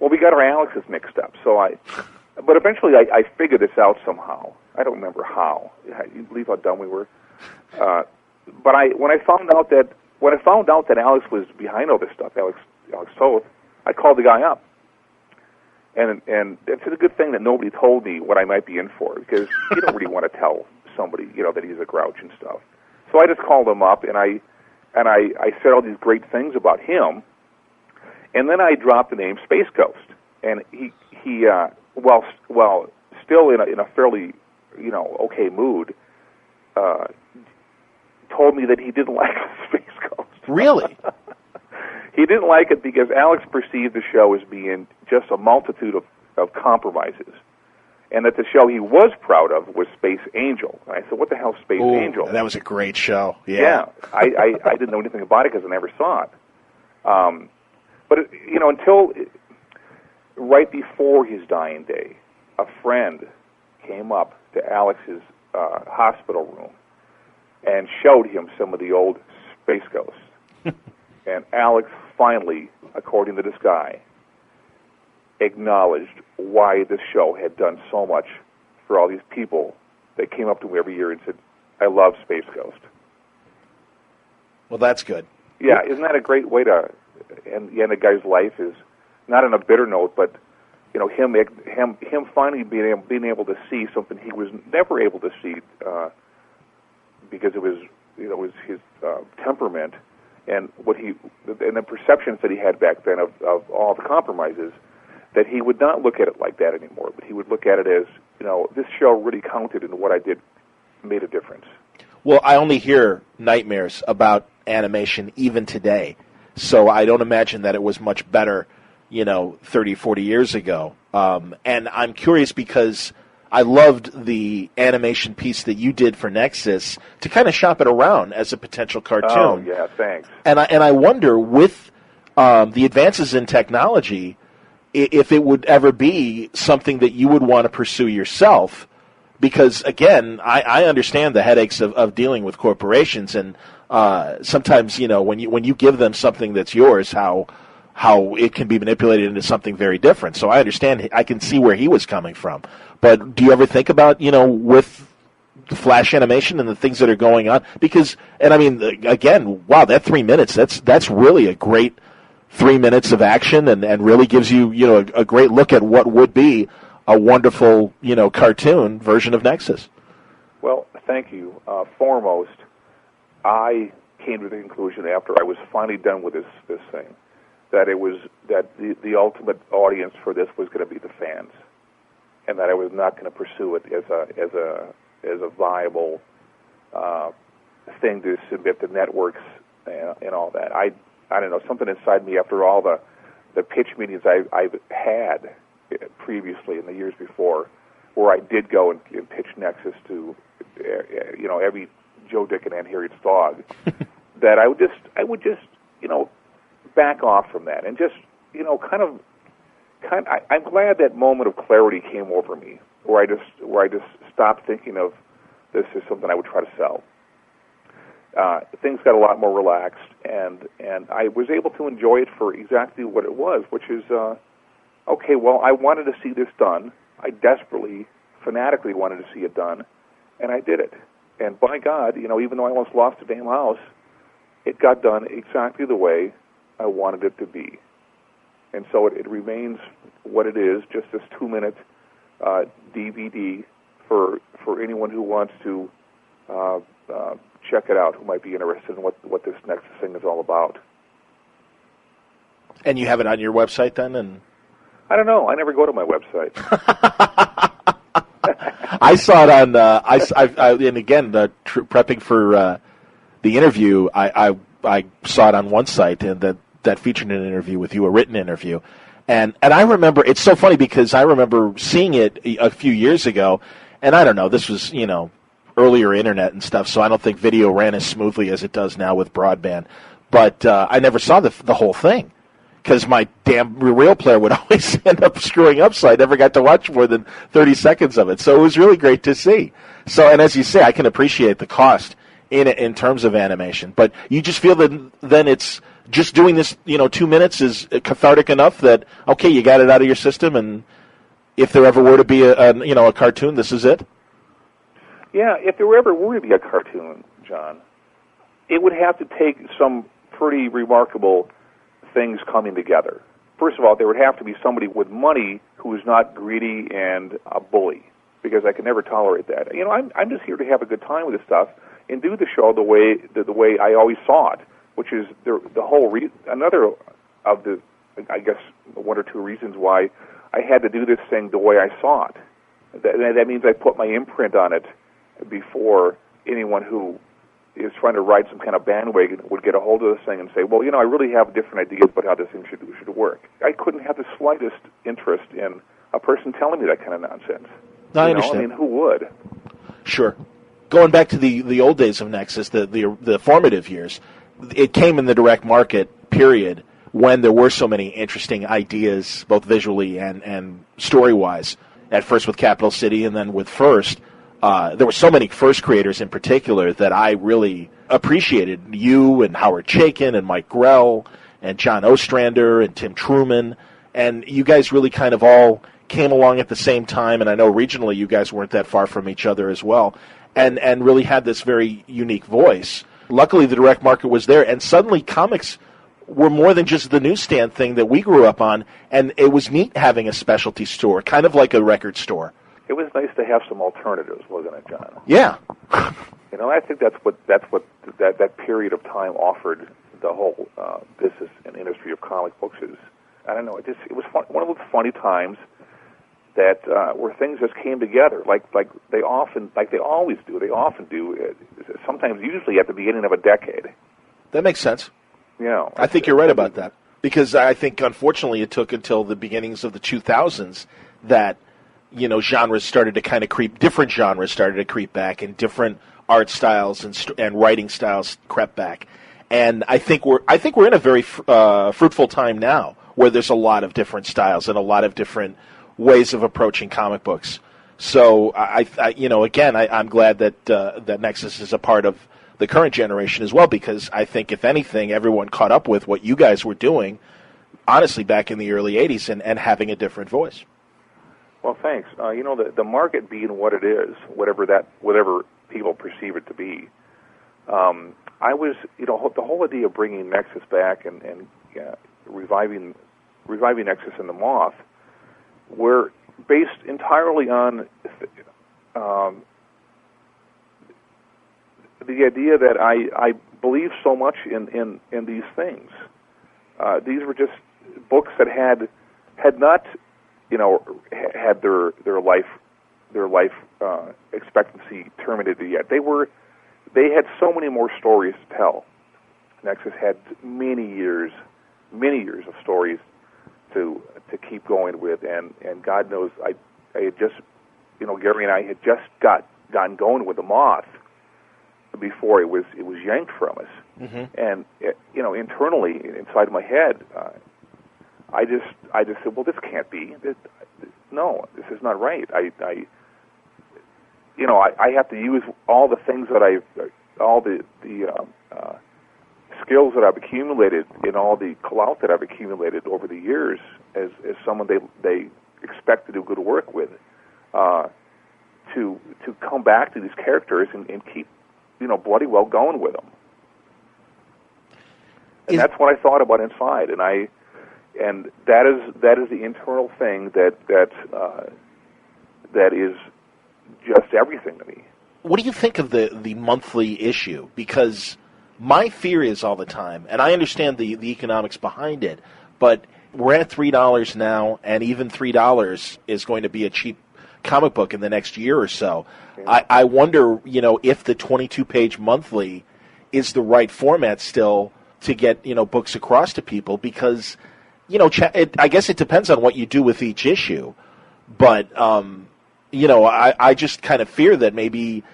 [SPEAKER 3] Well, we got our Alexes mixed up, but eventually I figured this out somehow. I don't remember how. You believe how dumb we were? But when I found out that Alex was behind all this stuff, Alex Toth, I called the guy up. And it's a good thing that nobody told me what I might be in for, because you don't really want to tell somebody, that he's a grouch and stuff. So I just called him up, and I said all these great things about him, and then I dropped the name Space Ghost, and he while still in a fairly okay mood, told me that he didn't like Space Ghost.
[SPEAKER 2] Really?
[SPEAKER 3] He didn't like it because Alex perceived the show as being just a multitude of compromises, and that the show he was proud of was Space Angel. And I said, "What the hell, Space Angel?"
[SPEAKER 2] That was a great show.
[SPEAKER 3] Yeah. I didn't know anything about it because I never saw it. But until right before his dying day, a friend came up to Alex's hospital room and showed him some of the old Space Ghosts. And Alex finally, according to this guy, acknowledged why this show had done so much for all these people that came up to him every year and said, "I love Space Ghost."
[SPEAKER 2] Well, that's good.
[SPEAKER 3] Yeah, isn't that a great way to end a guy's life? Is not on a bitter note, but him finally being able to see something he was never able to see because it was his temperament and the perceptions that he had back then of all the compromises, that he would not look at it like that anymore, but he would look at it as, this show really counted and what I did made a difference.
[SPEAKER 2] Well, I only hear nightmares about animation even today, so I don't imagine that it was much better, 30, 40 years ago. And I'm curious because I loved the animation piece that you did for Nexus to kind of shop it around as a potential cartoon.
[SPEAKER 3] Oh, yeah, thanks.
[SPEAKER 2] And I wonder, with the advances in technology, if it would ever be something that you would want to pursue yourself, because, again, I understand the headaches of dealing with corporations, and sometimes, when you give them something that's yours, how it can be manipulated into something very different. So I understand, I can see where he was coming from. But do you ever think about, with the Flash animation and the things that are going on? Because, and I mean, again, wow, that 3 minutes, that's really a great 3 minutes of action, and really gives you, a great look at what would be a wonderful, cartoon version of Nexus.
[SPEAKER 3] Well, thank you. Foremost, I came to the conclusion after I was finally done with this thing that the ultimate audience for this was going to be the fans, and that I was not going to pursue it as a viable thing to submit to networks and all that. I don't know, something inside me after all the pitch meetings I've had previously in the years before, where I did go and pitch Nexus to every Joe, Dick, and Aunt Harriet's dog, that I would just back off from that and just I'm glad that moment of clarity came over me, where I just stopped thinking of this as something I would try to sell. Things got a lot more relaxed, and I was able to enjoy it for exactly what it was, which is, okay, well, I wanted to see this done. I desperately, fanatically wanted to see it done, and I did it. And by God, even though I almost lost the damn house, it got done exactly the way I wanted it to be. And so it remains what it is, just this 2-minute DVD for anyone who wants to check it out who might be interested in what this Nexus thing is all about.
[SPEAKER 2] And you have it on your website then? And
[SPEAKER 3] I don't know. I never go to my website.
[SPEAKER 2] I saw it on. And again, prepping for the interview, I saw it on one site, and that featured an interview with you, a written interview, and I remember it's so funny because I remember seeing it a few years ago, and I don't know, this was earlier internet and stuff, so I don't think video ran as smoothly as it does now with broadband, but I never saw the whole thing. Because my damn reel player would always end up screwing up, so I never got to watch more than 30 seconds of it. So it was really great to see. So, and as you say, I can appreciate the cost in terms of animation. But you just feel that then it's just doing this, 2 minutes is cathartic enough that, okay, you got it out of your system, and if there ever were to be a cartoon, this is it?
[SPEAKER 3] Yeah, if there ever were to be a cartoon, John, it would have to take some pretty remarkable things coming together. First of all, there would have to be somebody with money who is not greedy and a bully, because I can never tolerate that. I'm just here to have a good time with this stuff and do the show the way I always saw it, which is the whole another of the, I guess, one or two reasons why I had to do this thing the way I saw it. That means I put my imprint on it before anyone who is trying to ride some kind of bandwagon would get a hold of this thing and say, well, I really have different ideas about how this thing should work. I couldn't have the slightest interest in a person telling me that kind of nonsense.
[SPEAKER 2] I understand.
[SPEAKER 3] Who would?
[SPEAKER 2] Sure. Going back to the old days of Nexus, the formative years, it came in the direct market period when there were so many interesting ideas, both visually and story-wise, at first with Capital City and then with First. There were so many First creators in particular that I really appreciated. You and Howard Chaykin and Mike Grell and John Ostrander and Tim Truman. And you guys really kind of all came along at the same time. And I know regionally you guys weren't that far from each other as well. And really had this very unique voice. Luckily, the direct market was there. And suddenly comics were more than just the newsstand thing that we grew up on. And it was neat having a specialty store, kind of like a record store.
[SPEAKER 3] It was nice to have some alternatives, wasn't it, John?
[SPEAKER 2] Yeah.
[SPEAKER 3] I think that's what that period of time offered the whole business and industry of comic books is. I don't know. It was one of those funny times that where things just came together, like they always do. They often do. Sometimes, usually at the beginning of a decade.
[SPEAKER 2] That makes sense.
[SPEAKER 3] Yeah.
[SPEAKER 2] I think you're right about that, because I think unfortunately it took until the beginnings of the 2000s that genres started to kind of different genres started to creep back, and different art styles and writing styles crept back. And I think we're in a very fruitful time now, where there's a lot of different styles and a lot of different ways of approaching comic books. So I'm glad that Nexus is a part of the current generation as well, because I think if anything, everyone caught up with what you guys were doing, honestly, back in the early '80s, and having a different voice.
[SPEAKER 3] Well, thanks. The market being what it is, whatever people perceive it to be, I was, the whole idea of bringing Nexus back and reviving Nexus and The Moth were based entirely on the idea that I believe so much in these things. These were just books that had not had their life expectancy terminated yet. They had so many more stories to tell. Nexus had many years of stories to keep going with, and God knows I had just, Gary and I had just gotten going with The Moth before it was yanked from us. Mm-hmm. And internally inside my head, I just said, well, this can't be. No, this is not right. I have to use all the things that all the skills that I've accumulated and all the clout that I've accumulated over the years as someone they expect to do good work with, to come back to these characters and keep bloody well going with them. And that's what I thought about inside, and that is the internal thing that is just everything to me.
[SPEAKER 2] what do you think of the monthly issue? Because my fear is all the time, and I understand the economics behind it, but we're at $3 now, and even $3 is going to be a cheap comic book in the next year or so. Yeah. I wonder, if the 22-page monthly is the right format still to get, books across to people, because, I guess it depends on what you do with each issue, but, I just kind of fear that maybe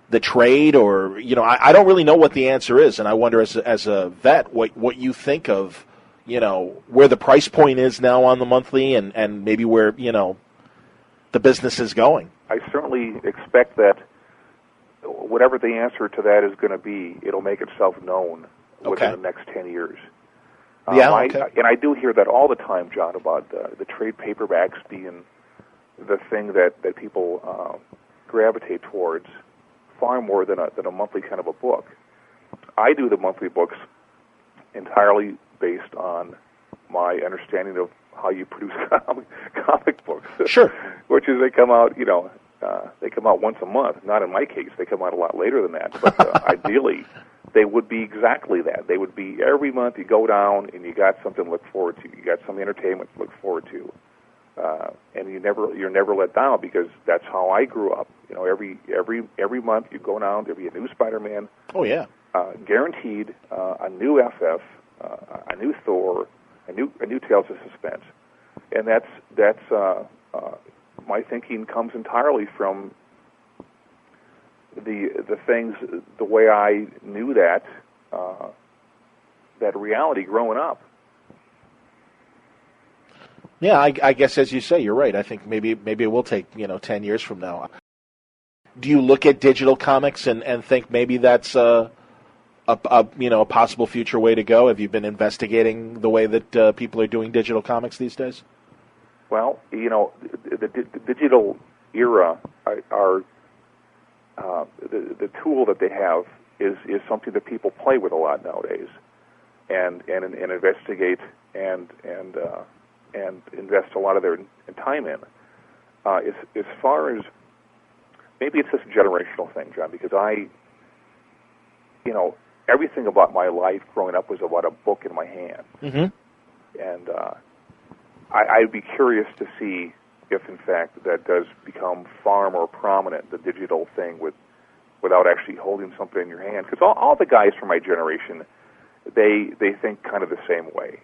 [SPEAKER 2] the trade or, I don't really know what the answer is, and I wonder as a vet what you think of, where the price point is now on the monthly and maybe where, the business is going.
[SPEAKER 3] I certainly expect that whatever the answer to that is going to be, it'll make itself known within the next 10 years. And I do hear that all the time, John, about the trade paperbacks being the thing that people gravitate towards far more than a monthly kind of a book. I do the monthly books entirely based on my understanding of how you produce comic books.
[SPEAKER 2] Sure.
[SPEAKER 3] Which is they come out, they come out once a month. Not in my case. They come out a lot later than that. But ideally, they would be exactly that. They would be every month you go down and you got something to look forward to. You got some entertainment to look forward to. And you're never let down, because that's how I grew up. Every month you go down, there'll be a new Spider-Man.
[SPEAKER 2] Oh yeah.
[SPEAKER 3] Guaranteed, a new FF, a new Thor, a new Tales of Suspense, and that's my thinking comes entirely from the things, the way I knew that reality growing up.
[SPEAKER 2] Yeah, I guess as you say, you're right. I think maybe it will take 10 years from now. Do you look at digital comics and think maybe that's a possible future way to go? Have you been investigating the way that people are doing digital comics these days?
[SPEAKER 3] Well, the digital era are the tool that they have is something that people play with a lot nowadays, and investigate and invest a lot of their time in. As far as maybe it's just a generational thing, John, because everything about my life growing up was about a book in my hand. Mm-hmm. And I'd be curious to see if, in fact, that does become far more prominent, the digital thing, without actually holding something in your hand. Because all the guys from my generation, they think kind of the same way.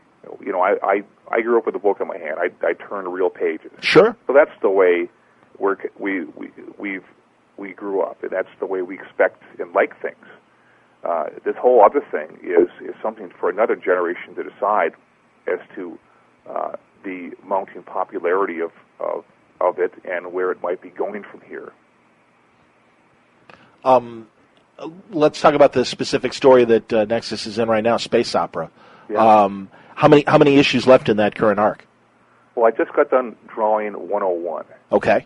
[SPEAKER 3] I grew up with a book in my hand. I turned real pages.
[SPEAKER 2] Sure.
[SPEAKER 3] So that's the way we grew up, and that's the way we expect and like things. This whole other thing is something for another generation to decide as to the mounting popularity of it and where it might be going from here.
[SPEAKER 2] Let's talk about the specific story that Nexus is in right now, Space Opera.
[SPEAKER 3] Yeah.
[SPEAKER 2] How many issues left in that current arc?
[SPEAKER 3] Well, I just got done drawing 101.
[SPEAKER 2] Okay.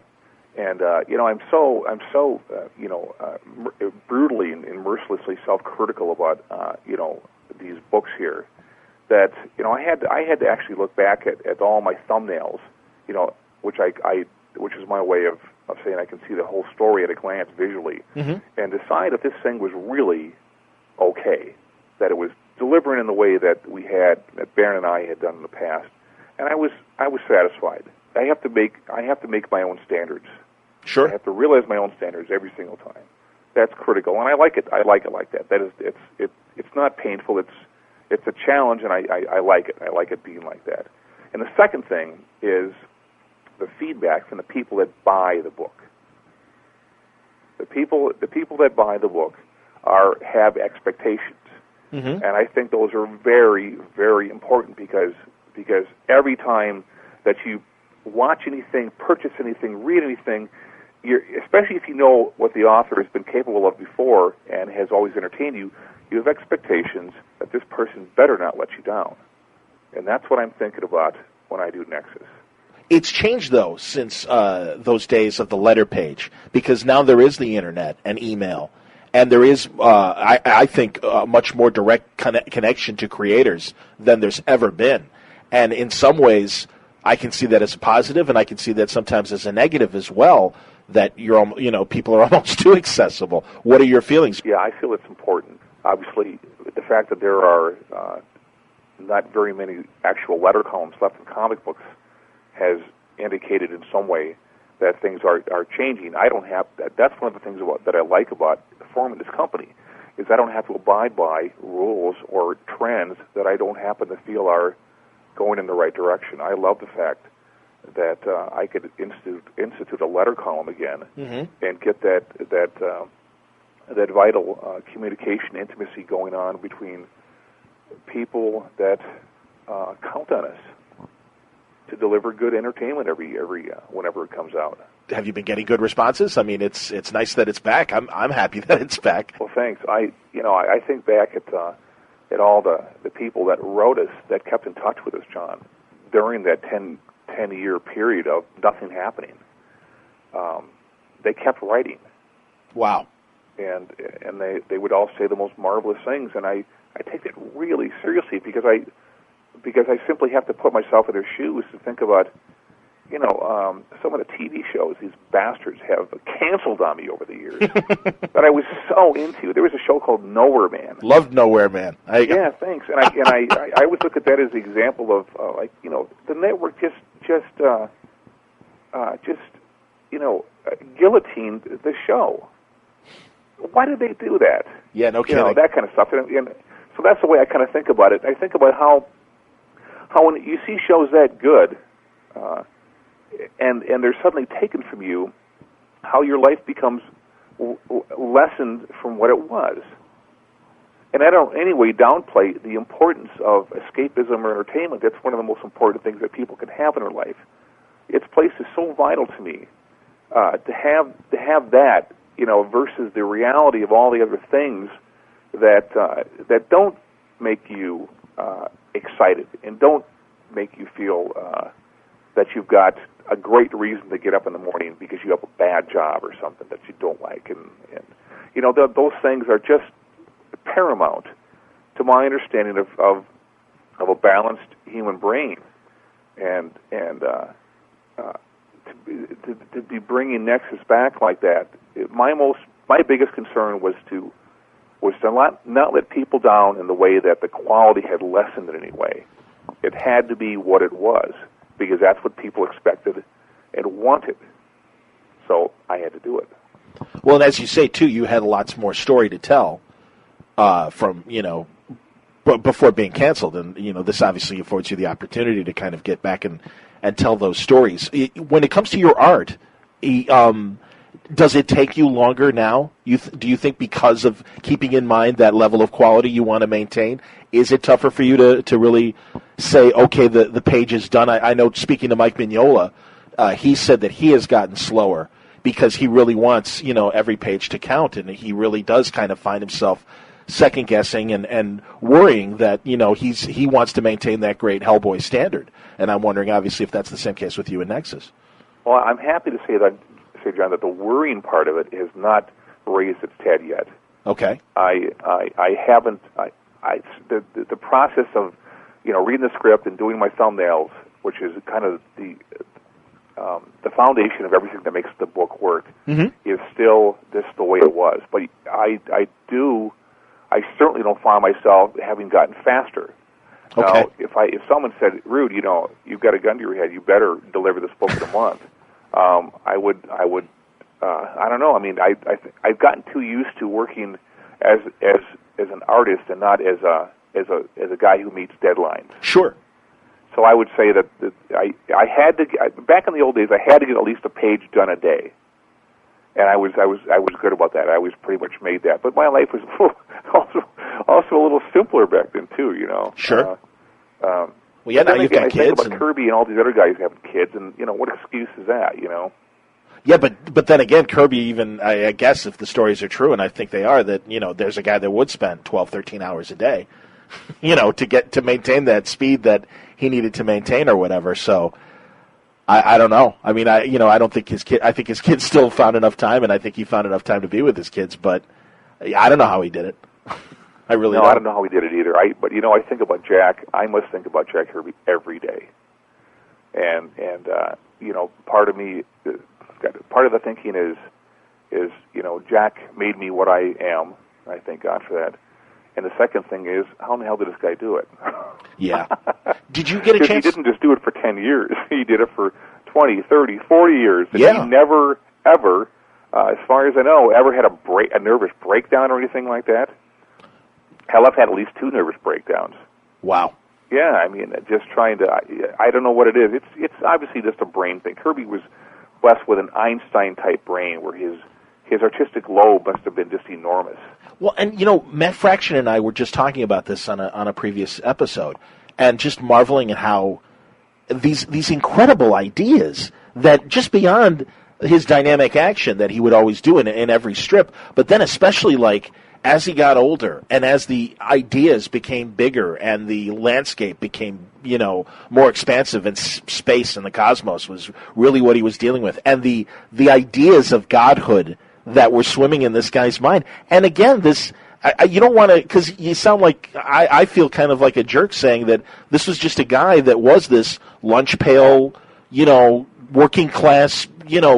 [SPEAKER 3] And I'm so brutally and mercilessly self-critical about these books here that I had to actually look back at all my thumbnails, which is my way of saying I can see the whole story at a glance visually, mm-hmm. and decide if this thing was really okay, that it was delivering in the way that Baron and I had done in the past, and I was satisfied. I have to make my own standards.
[SPEAKER 2] Sure.
[SPEAKER 3] I have to realize my own standards every single time. That's critical, and I like it. I like it like that. That is, it's not painful. It's a challenge, and I like it. I like it being like that. And the second thing is the feedback from the people that buy the book. The people that buy the book have expectations, mm-hmm. and I think those are very, very important because every time that you watch anything, purchase anything, read anything, especially if you know what the author has been capable of before and has always entertained you, you have expectations that this person better not let you down. And that's what I'm thinking about when I do Nexus.
[SPEAKER 2] It's changed, though, since those days of the letter page, because now there is the Internet and email, and there is, I think, a much more direct connection to creators than there's ever been. And in some ways, I can see that as a positive, and I can see that sometimes as a negative as well, that people are almost too accessible. What are your feelings?
[SPEAKER 3] Yeah, I feel it's important. Obviously, the fact that there are not very many actual letter columns left in comic books has indicated in some way that things are changing. I don't have that. That's one of the things that I like about forming this company, is I don't have to abide by rules or trends that I don't happen to feel are going in the right direction. I love the fact that I could institute a letter column again and get that vital communication, intimacy going on between people that count on us to deliver good entertainment every whenever it comes out.
[SPEAKER 2] Have you been getting good responses? I mean, it's nice that it's back. I'm happy that it's back.
[SPEAKER 3] Well, thanks. I think back at all the people that wrote us, that kept in touch with us, John, during that 10-year period of nothing happening. They kept writing.
[SPEAKER 2] Wow.
[SPEAKER 3] And they would all say the most marvelous things, and I take it really seriously because I simply have to put myself in their shoes to think about, some of the TV shows these bastards have canceled on me over the years that I was so into. There was a show called Nowhere Man.
[SPEAKER 2] Loved Nowhere Man.
[SPEAKER 3] Yeah, thanks. And I always look at that as the example of the network just guillotined the show. Why did they do that?
[SPEAKER 2] Yeah, no kidding.
[SPEAKER 3] That kind of stuff. And so that's the way I kind of think about it. I think about how when you see shows that good, and they're suddenly taken from you, how your life becomes lessened from what it was. And I don't in any way downplay the importance of escapism or entertainment. That's one of the most important things that people can have in their life. Its place is so vital to me to have that, versus the reality of all the other things that don't make you excited and don't make you feel that you've got a great reason to get up in the morning because you have a bad job or something that you don't like, and those things are just paramount to my understanding of a balanced human brain, and to be bringing Nexus back like that. My biggest concern was to not let people down in the way that the quality had lessened in any way. It had to be what it was, because that's what people expected and wanted. So I had to do it.
[SPEAKER 2] Well, and as you say, too, you had lots more story to tell from, before being canceled. And, this obviously affords you the opportunity to kind of get back and tell those stories. When it comes to your art, does it take you longer now? Do you think because of keeping in mind that level of quality you want to maintain, is it tougher for you to really say, okay, the page is done? I know, speaking to Mike Mignola, he said that he has gotten slower because he really wants, every page to count, and he really does kind of find himself second-guessing and worrying that, he wants to maintain that great Hellboy standard. And I'm wondering, obviously, if that's the same case with you and Nexus.
[SPEAKER 3] Well, I'm happy to say, John, that the worrying part of it has not raised its head yet.
[SPEAKER 2] Okay.
[SPEAKER 3] I haven't. The process of reading the script and doing my thumbnails, which is kind of the foundation of everything that makes the book work, is still just the way it was. But I certainly don't find myself having gotten faster.
[SPEAKER 2] Okay.
[SPEAKER 3] Now, if someone said, "Rude, you've got a gun to your head, you better deliver this book in a month," I would. I don't know. I mean, I've gotten too used to working as an artist and not as a guy who meets deadlines.
[SPEAKER 2] Sure.
[SPEAKER 3] So I would say that I had to back in the old days. I had to get at least a page done a day, and I was good about that. I was pretty much made that. But my life was also a little simpler back then too.
[SPEAKER 2] Sure. Well, yeah, now you've got kids.
[SPEAKER 3] I think about Kirby and all these other guys having kids, and what excuse is that?
[SPEAKER 2] Yeah, but then again, Kirby, even I guess if the stories are true, and I think they are, that there's a guy that would spend 12, 13 hours a day, to maintain that speed that he needed to maintain or whatever. So I don't know. I mean, I don't think his kid. I think his kid still found enough time, and I think he found enough time to be with his kids. But I don't know how he did it. I really don't.
[SPEAKER 3] I don't know how he did it either. But I think about Jack. I must think about Jack Kirby every day, and part of me part of the thinking is Jack made me what I am. I thank God for that. And the second thing is, how in the hell did this guy do it?
[SPEAKER 1] Yeah. Did you get a chance?
[SPEAKER 3] He didn't just do it for 10 years. He did it for 20, 30, 40 years. And
[SPEAKER 1] yeah.
[SPEAKER 3] He never, ever, as far as I know, ever had a nervous breakdown or anything like that. Hell, I've had at least 2 nervous breakdowns.
[SPEAKER 1] Wow.
[SPEAKER 3] Yeah, I mean, just trying to, I don't know what it is. It's obviously just a brain thing. Kirby was blessed with an Einstein-type brain where his artistic lobe must have been just enormous.
[SPEAKER 1] Well, and, Matt Fraction and I were just talking about this on a previous episode, and just marveling at how these incredible ideas that just beyond his dynamic action that he would always do in every strip, but then especially, like, as he got older and as the ideas became bigger and the landscape became, more expansive, and space and the cosmos was really what he was dealing with, and the ideas of godhood that were swimming in this guy's mind. And again, you don't want to, because you sound like, I feel kind of like a jerk saying that this was just a guy that was this lunch pail, working class,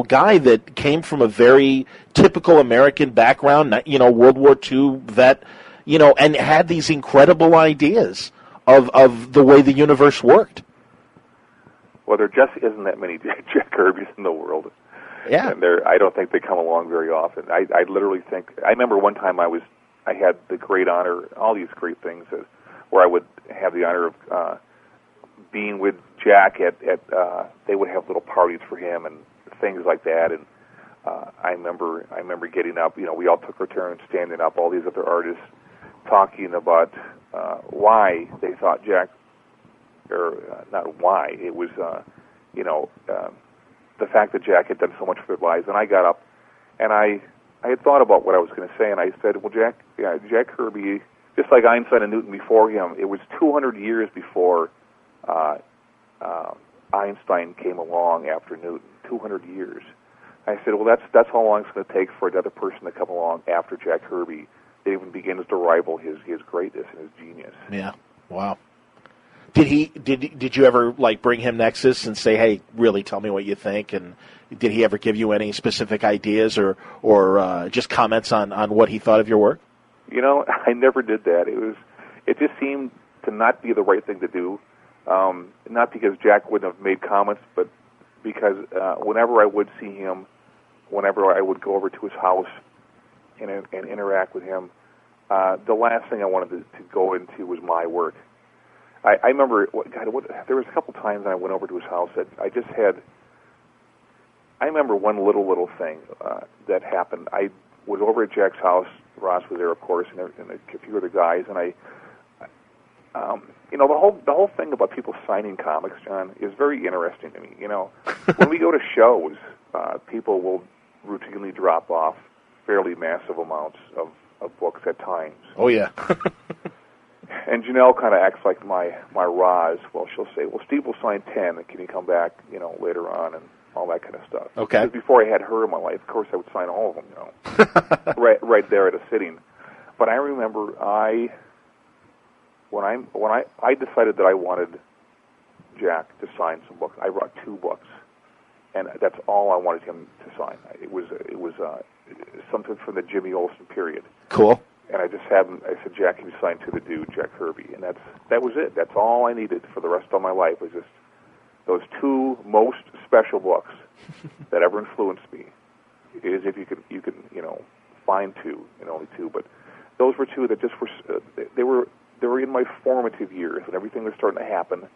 [SPEAKER 1] guy that came from a very typical American background, World War II vet, and had these incredible ideas of the way the universe worked.
[SPEAKER 3] Well, there just isn't that many Jack Kirbys in the world.
[SPEAKER 1] Yeah.
[SPEAKER 3] And I don't think they come along very often. I literally think, I remember one time I had the great honor, all these great things, where I would have the honor of being with Jack at they would have little parties for him and things like that. And I remember getting up, we all took our turn standing up, all these other artists talking about why they thought Jack, or not why, it was, the fact that Jack had done so much for their lives. And I got up, and I had thought about what I was going to say, and I said, well, Jack Kirby, just like Einstein and Newton before him, it was 200 years before Einstein came along after Newton, 200 years. I said, well, that's how long it's going to take for another person to come along after Jack Kirby that even begins to rival his greatness and his genius.
[SPEAKER 1] Yeah, wow. Did you ever bring him Nexus and say, hey, really tell me what you think? And did he ever give you any specific ideas or just comments on what he thought of your work?
[SPEAKER 3] I never did that. It just seemed to not be the right thing to do. Not because Jack wouldn't have made comments, but because whenever I would see him, whenever I would go over to his house and interact with him, the last thing I wanted to go into was my work. I remember, there was a couple times I went over to his house that I remember one little thing that happened. I was over at Jack's house. Ross was there, of course, and a few other guys, and the whole thing about people signing comics, John, is very interesting to me. When we go to shows, people will routinely drop off fairly massive amounts of books at times.
[SPEAKER 1] Oh, yeah.
[SPEAKER 3] And Janelle kind of acts like my Roz. Well, she'll say, well, Steve will sign 10, and can you come back, later on, and all that kind of stuff.
[SPEAKER 1] Okay.
[SPEAKER 3] Because before I had her in my life, of course, I would sign all of them, right there at a sitting. But I remember when I decided that I wanted Jack to sign some books, I brought 2 books, and that's all I wanted him to sign. It was something from the Jimmy Olsen period.
[SPEAKER 1] Cool.
[SPEAKER 3] And I just had him. I said, Jack, can you sign to the dude, Jack Kirby? And that was it. That's all I needed for the rest of my life, was just those 2 most special books that ever influenced me. It is if you can find 2 and only 2, but those were 2 that just were they were in my formative years when everything was starting to happen,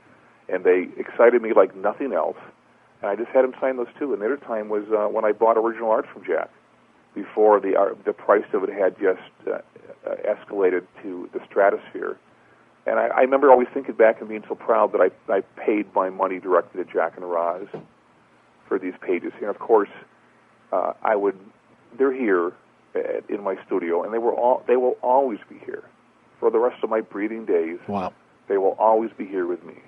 [SPEAKER 3] and they excited me like nothing else. And I just had him sign those 2. And the other time was when I bought original art from Jack, before the price of it had just escalated to the stratosphere. And I remember always thinking back and being so proud that I paid my money directly to Jack and Roz for these pages. And of course, they're here in my studio, and they will always be here for the rest of my breathing days.
[SPEAKER 1] Wow.
[SPEAKER 3] They will always be here with me.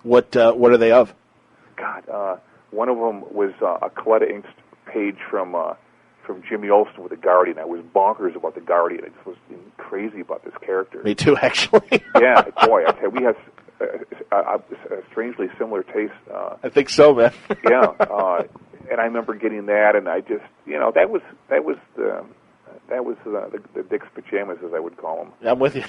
[SPEAKER 1] What are they of?
[SPEAKER 3] God, one of them was a Coletta Inks page from Jimmy Olsen with the Guardian. I was bonkers about the Guardian. I just was crazy about this character.
[SPEAKER 1] Me too, actually.
[SPEAKER 3] Yeah, boy, I tell you, we have a strangely similar taste.
[SPEAKER 1] I think so, man.
[SPEAKER 3] Yeah, and I remember getting that, and I just, that was the Dick's pajamas, as I would call them.
[SPEAKER 2] I'm with you.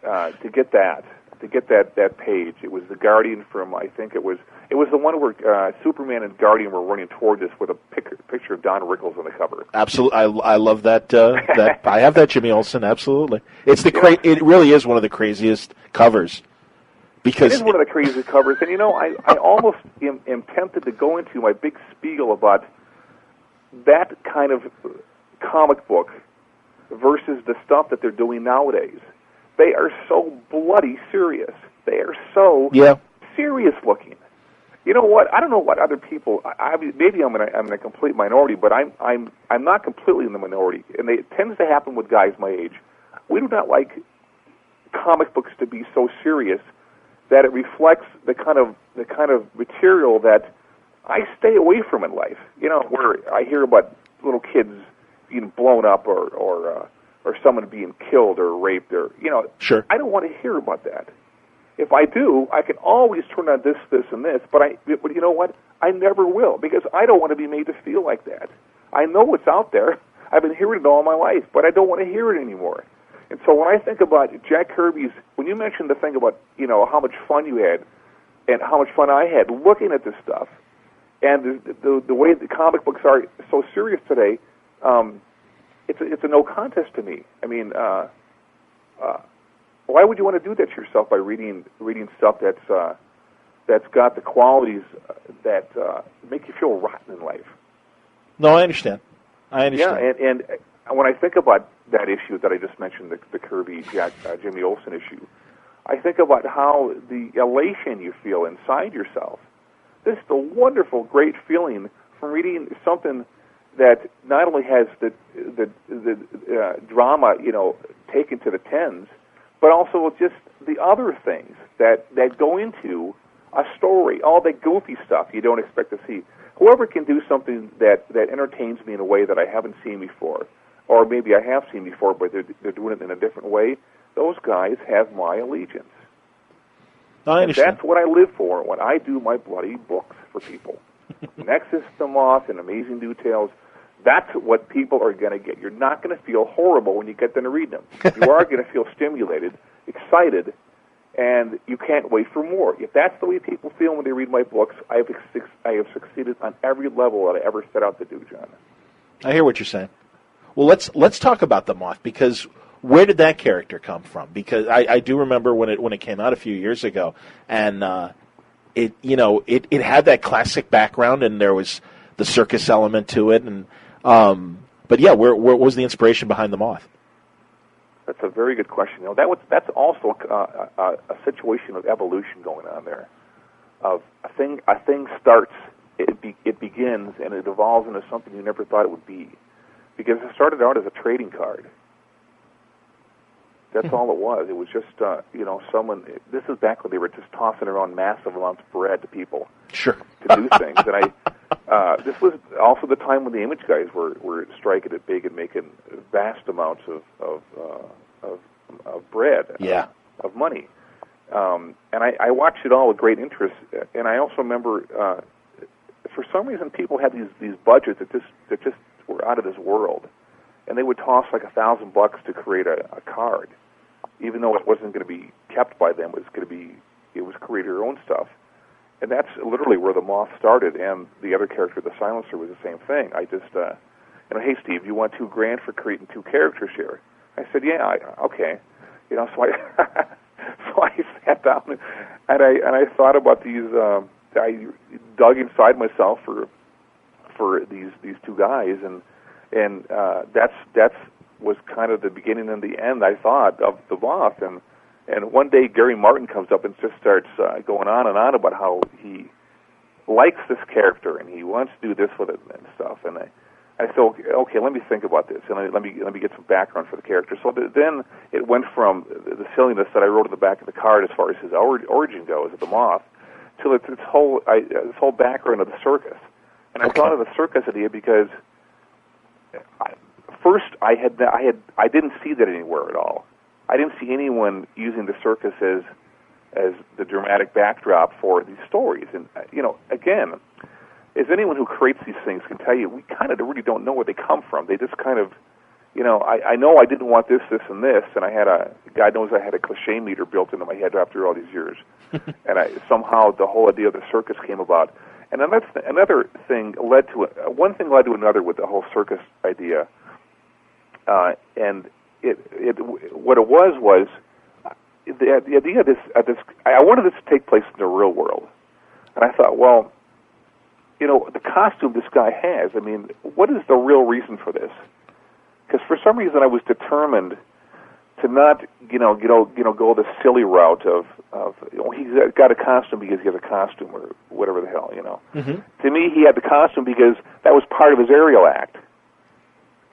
[SPEAKER 3] To get that page, it was the Guardian from, I think it was the one where Superman and Guardian were running towards us with a picture of Don Rickles on the cover.
[SPEAKER 2] Absolutely, I love that. That I have that Jimmy Olsen. Absolutely, it's it really is one of the craziest covers. Because
[SPEAKER 3] it is one of the craziest covers, and I almost am tempted to go into my big spiel about that kind of comic book versus the stuff that they're doing nowadays. They are so bloody serious. They are so serious looking. You know what? I don't know what other people. Maybe I'm in a complete minority, but I'm not completely in the minority, and it tends to happen with guys my age. We do not like comic books to be so serious that it reflects the kind of material that I stay away from in life. Where I hear about little kids being blown up or someone being killed or raped or
[SPEAKER 2] Sure.
[SPEAKER 3] I don't want to hear about that. If I do, I can always turn on this, and this, but you know what? I never will, because I don't want to be made to feel like that. I know it's out there. I've been hearing it all my life, but I don't want to hear it anymore. And so when I think about Jack Kirby's, when you mentioned the thing about, how much fun you had and how much fun I had looking at this stuff, and the way the comic books are so serious today, it's a no contest to me. I mean, why would you want to do that to yourself by reading stuff that's got the qualities that make you feel rotten in life?
[SPEAKER 2] No, I understand.
[SPEAKER 3] Yeah, and when I think about that issue that I just mentioned, the Kirby Jimmy Olsen issue, I think about how the elation you feel inside yourself. This is the wonderful, great feeling from reading something that not only has the drama, taken to the tens, but also just the other things that go into a story, all the goofy stuff you don't expect to see. Whoever can do something that entertains me in a way that I haven't seen before, or maybe I have seen before, but they're doing it in a different way, those guys have my allegiance.
[SPEAKER 2] I understand.
[SPEAKER 3] And that's what I live for when I do my bloody books for people. Nexus, The Moth, and Amazing Details, that's what people are going to get. You're not going to feel horrible when you get them to read them. You are going to feel stimulated, excited, and you can't wait for more. If that's the way people feel when they read my books, I have succeeded on every level that I ever set out to do, John.
[SPEAKER 2] I hear what you're saying. Well, let's talk about the Moth, because where did that character come from? Because I do remember when it came out a few years ago, and it had that classic background, and there was the circus element to it, and but yeah, where was the inspiration behind the Moth?
[SPEAKER 3] That's a very good question. That's also a situation of evolution going on there. Of a thing starts, it begins, and it evolves into something you never thought it would be, because it started out as a trading card. That's all it was. It was just someone. This is back when they were just tossing around massive amounts of bread to people.
[SPEAKER 2] Sure.
[SPEAKER 3] To do things, and this was also the time when the Image guys were striking it big and making vast amounts of bread, of money, and I watched it all with great interest. And I also remember, for some reason, people had these budgets that just were out of this world, and they would toss like $1,000 to create a card, even though it wasn't going to be kept by them. It was create your own stuff. And that's literally where the Moth started, and the other character, the Silencer, was the same thing. I just, hey, Steve, you want $2,000 for creating 2 characters here? I said, yeah, okay. So I sat down and I thought about these. I dug inside myself for these 2 guys, and that's was kind of the beginning and the end, I thought, of the Moth. And one day Gary Martin comes up and just starts going on and on about how he likes this character and he wants to do this with it and stuff. And I said, okay, let me think about this, and let me get some background for the character. So then it went from the silliness that I wrote in the back of the card as far as his origin goes, of the Moth, to this whole background of the circus. And I thought of the circus idea because first I didn't see that anywhere at all. I didn't see anyone using the circus as the dramatic backdrop for these stories. And again, as anyone who creates these things can tell you, we kind of really don't know where they come from. They just kind of, I know I didn't want this, and this, and God knows I had a cliche meter built into my head after all these years. And somehow the whole idea of the circus came about. And another thing led to one thing led to another with the whole circus idea. And what it was the idea of this. I wanted this to take place in the real world, and I thought, well, the costume this guy has. I mean, what is the real reason for this? Because for some reason I was determined to not, go the silly route of he's got a costume because he has a costume or whatever the hell,
[SPEAKER 2] Mm-hmm.
[SPEAKER 3] To me, he had the costume because that was part of his aerial act.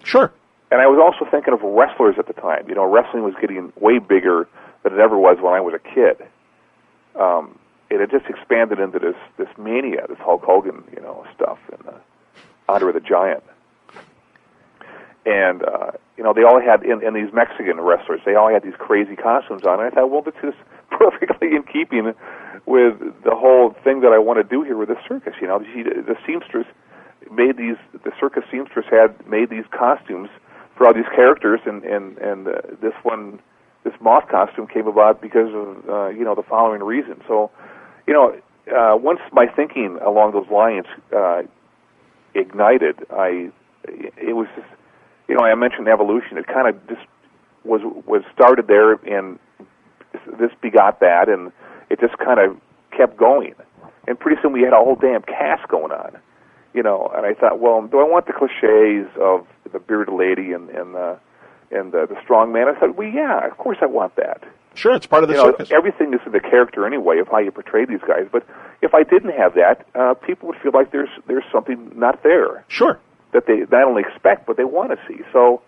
[SPEAKER 2] Sure.
[SPEAKER 3] And I was also thinking of wrestlers at the time. Wrestling was getting way bigger than it ever was when I was a kid. It had just expanded into this mania, this Hulk Hogan, stuff, and Andre the Giant. And, they all had, in these Mexican wrestlers, they all had these crazy costumes on. And I thought, well, this is perfectly in keeping with the whole thing that I want to do here with the circus. The seamstress the circus seamstress had made these costumes for all these characters, and this moth costume came about because of, the following reason. So, once my thinking along those lines ignited, it was just, I mentioned evolution. It kind of just was started there, and this begot that, and it just kind of kept going. And pretty soon we had a whole damn cast going on, and I thought, well, do I want the cliches of the bearded lady and the strong man? I thought, well, yeah, of course I want that.
[SPEAKER 2] Sure, it's part of the circus.
[SPEAKER 3] Everything is in the character anyway of how you portray these guys. But if I didn't have that, people would feel like there's something not there.
[SPEAKER 2] Sure.
[SPEAKER 3] That they not only expect, but they want to see. So,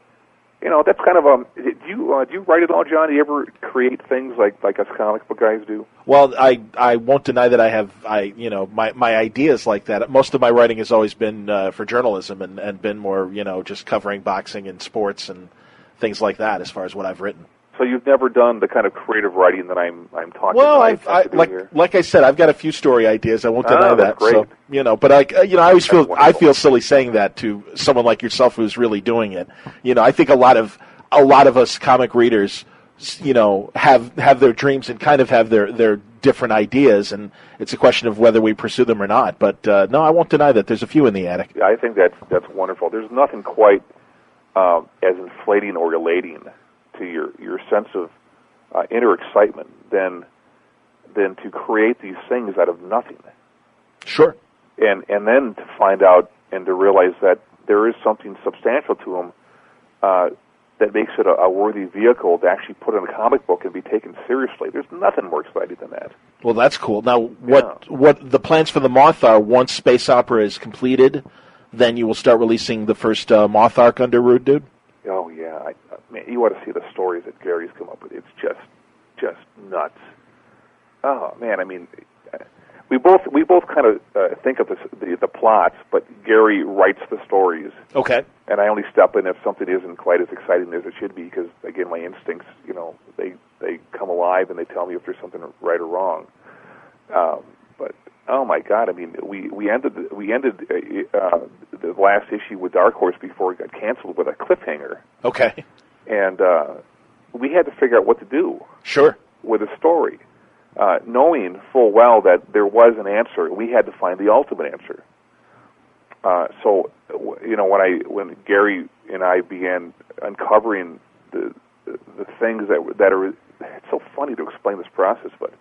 [SPEAKER 3] that's kind of do you write it all, John? Do you ever create things like us comic book guys do?
[SPEAKER 2] Well, I won't deny that I have my ideas like that. Most of my writing has always been for journalism and been more just covering boxing and sports and things like that as far as what I've written.
[SPEAKER 3] So you've never done the kind of creative writing that I'm talking
[SPEAKER 2] well,
[SPEAKER 3] about.
[SPEAKER 2] Well, like I said, I've got a few story ideas. I won't deny that.
[SPEAKER 3] Great.
[SPEAKER 2] So, but I always feel silly saying that to someone like yourself who's really doing it. I think a lot of us comic readers, have their dreams and kind of have their different ideas, and it's a question of whether we pursue them or not. But no, I won't deny that there's a few in the attic.
[SPEAKER 3] I think that's wonderful. There's nothing quite as inflating or elating to your sense of inner excitement than to create these things out of nothing.
[SPEAKER 2] Sure.
[SPEAKER 3] And then to find out and to realize that there is something substantial to them that makes it a worthy vehicle to actually put in a comic book and be taken seriously. There's nothing more exciting than that.
[SPEAKER 2] Well, that's cool. Now, what the plans for the Moth are, once Space Opera is completed, then you will start releasing the first Moth arc under Rude Dude?
[SPEAKER 3] Oh, yeah. Man, you ought to see the stories that Gary's come up with. It's just nuts. Oh, man, I mean, we both kind of think of the plots, but Gary writes the stories.
[SPEAKER 2] Okay.
[SPEAKER 3] And I only step in if something isn't quite as exciting as it should be, because, again, my instincts, they come alive and they tell me if there's something right or wrong. But oh my God! I mean, we ended the last issue with Dark Horse before it got canceled with a cliffhanger.
[SPEAKER 2] Okay.
[SPEAKER 3] And we had to figure out what to do.
[SPEAKER 2] Sure. With
[SPEAKER 3] a story, knowing full well that there was an answer. We had to find the ultimate answer. So, when Gary and I began uncovering the things that are, it's so funny to explain this process, but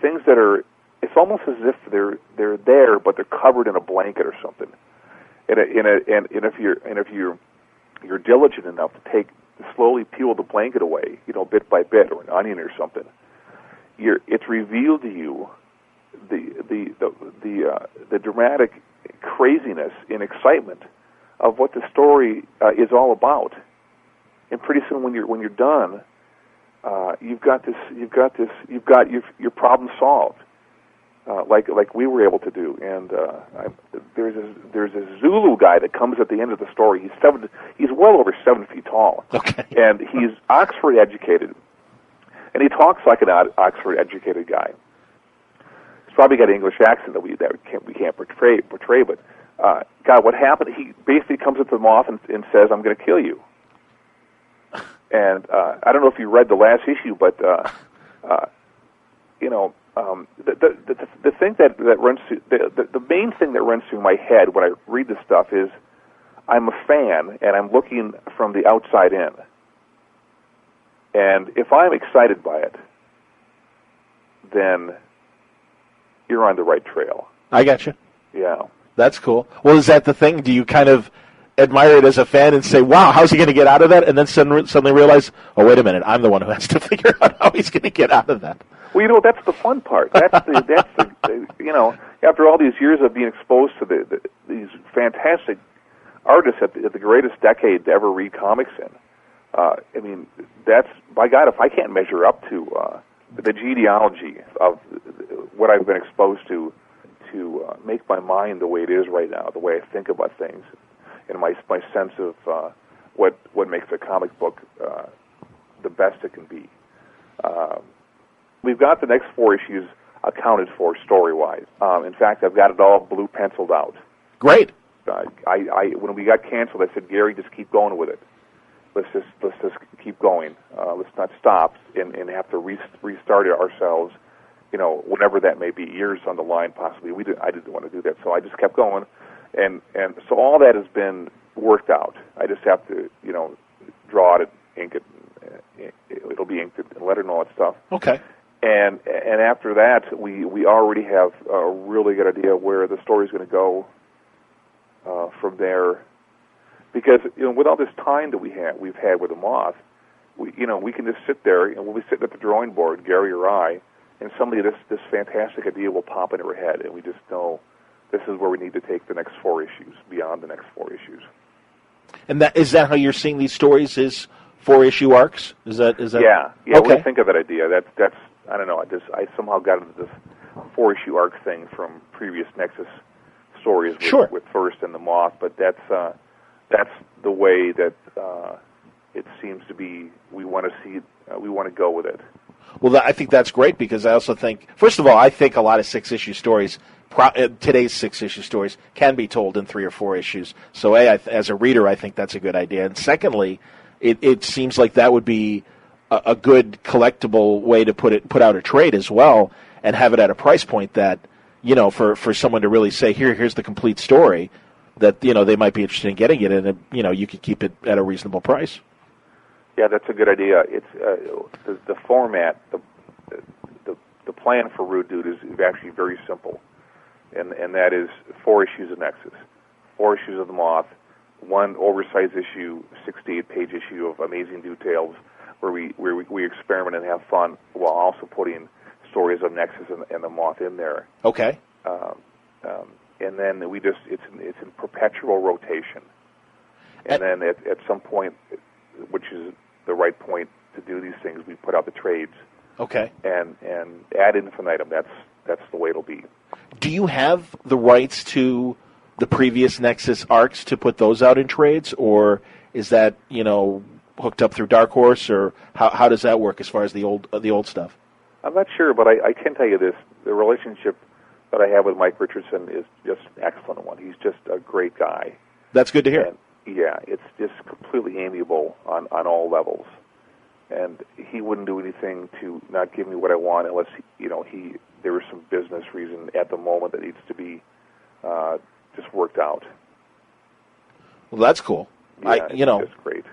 [SPEAKER 3] things that are, it's almost as if they're there, but they're covered in a blanket or something. And if you're diligent enough to slowly peel the blanket away, bit by bit, or an onion or something, it's revealed to you the dramatic craziness and excitement of what the story is all about. And pretty soon, when you're done, you've got your problem solved, like we were able to do. And there's a Zulu guy that comes at the end of the story. He's well over 7 feet tall.
[SPEAKER 2] Okay.
[SPEAKER 3] And he's Oxford educated, and he talks like an Oxford educated guy. He's probably got an English accent that we can't portray. But God, what happened? He basically comes up to the Moth and says, "I'm going to kill you." And I don't know if you read the last issue, but you know, the thing that runs through the main thing that runs through my head when I read this stuff is I'm a fan and I'm looking from the outside in. And if I'm excited by it, then you're on the right trail.
[SPEAKER 2] I got you.
[SPEAKER 3] Yeah.
[SPEAKER 2] That's cool. Well, is that the thing? Do you kind of admire it as a fan and say, wow, how's he going to get out of that? And then suddenly realize, oh, wait a minute, I'm the one who has to figure out how he's going to get out of that.
[SPEAKER 3] Well, you know, that's the fun part. That's the you know, after all these years of being exposed to these fantastic artists at the greatest decade to ever read comics in, I mean, that's, by God, if I can't measure up to the genealogy of what I've been exposed to make my mind the way it is right now, the way I think about things, and my sense of what makes a comic book the best it can be. We've got the next 4 issues accounted for story-wise. In fact, I've got it all blue penciled out.
[SPEAKER 2] Great.
[SPEAKER 3] When we got canceled, I said, Gary, just keep going with it. Let's just keep going. Let's not stop and have to restart it ourselves. You know, whatever that may be, years on the line, possibly. I didn't want to do that, so I just kept going, and so all that has been worked out. I just have to, you know, draw it, ink it. It'll be inked and lettered and all that stuff.
[SPEAKER 2] Okay.
[SPEAKER 3] And after that, we already have a really good idea where the story's going to go from there, because you know, with all this time that we've had with the Moth, we can just sit there and we'll be sitting at the drawing board, Gary or I, and suddenly this fantastic idea will pop into our head, and we just know this is where we need to take the next 4 issues, beyond the next 4 issues.
[SPEAKER 2] And is that how you're seeing these stories? Is 4-issue arcs? Is that?
[SPEAKER 3] Yeah.
[SPEAKER 2] Okay.
[SPEAKER 3] When I think of that idea, that's I don't know. I somehow got into this 4-issue arc thing from previous Nexus stories with First and the Moth, but that's the way that it seems to be. We want to see. We want to go with it.
[SPEAKER 2] Well, I think that's great, because I also think, first of all, I think a lot of 6-issue stories, today's 6-issue stories, can be told in 3 or 4 issues. So, as a reader, I think that's a good idea. And secondly, it seems like that would be a good collectible way to put out a trade as well, and have it at a price point that, you know, for someone to really say, here's the complete story, that, you know, they might be interested in getting it, and, you know, you could keep it at a reasonable price.
[SPEAKER 3] Yeah, that's a good idea. It's the format, the plan for Rude Dude is actually very simple, and that is 4 issues of Nexus, 4 issues of the Moth, 1 oversized issue, 68-page issue of amazing details, where we experiment and have fun while also putting stories of Nexus and the Moth in there.
[SPEAKER 2] Okay.
[SPEAKER 3] And then it's in perpetual rotation, and then at some point, which is the right point to do these things, we put out the trades.
[SPEAKER 2] Okay.
[SPEAKER 3] And ad infinitum. That's the way it'll be.
[SPEAKER 2] Do you have the rights to the previous Nexus arcs to put those out in trades, or is that, you know, hooked up through Dark Horse, or how does that work as far as the old stuff? I'm
[SPEAKER 3] not sure, but I can tell you this: the relationship that I have with Mike Richardson is just an excellent one. He's just a great guy.
[SPEAKER 2] That's good to hear.
[SPEAKER 3] And, yeah, it's just completely amiable on all levels, and he wouldn't do anything to not give me what I want unless there was some business reason at the moment that needs to be just worked out.
[SPEAKER 2] Well, that's cool.
[SPEAKER 3] Yeah, it's great.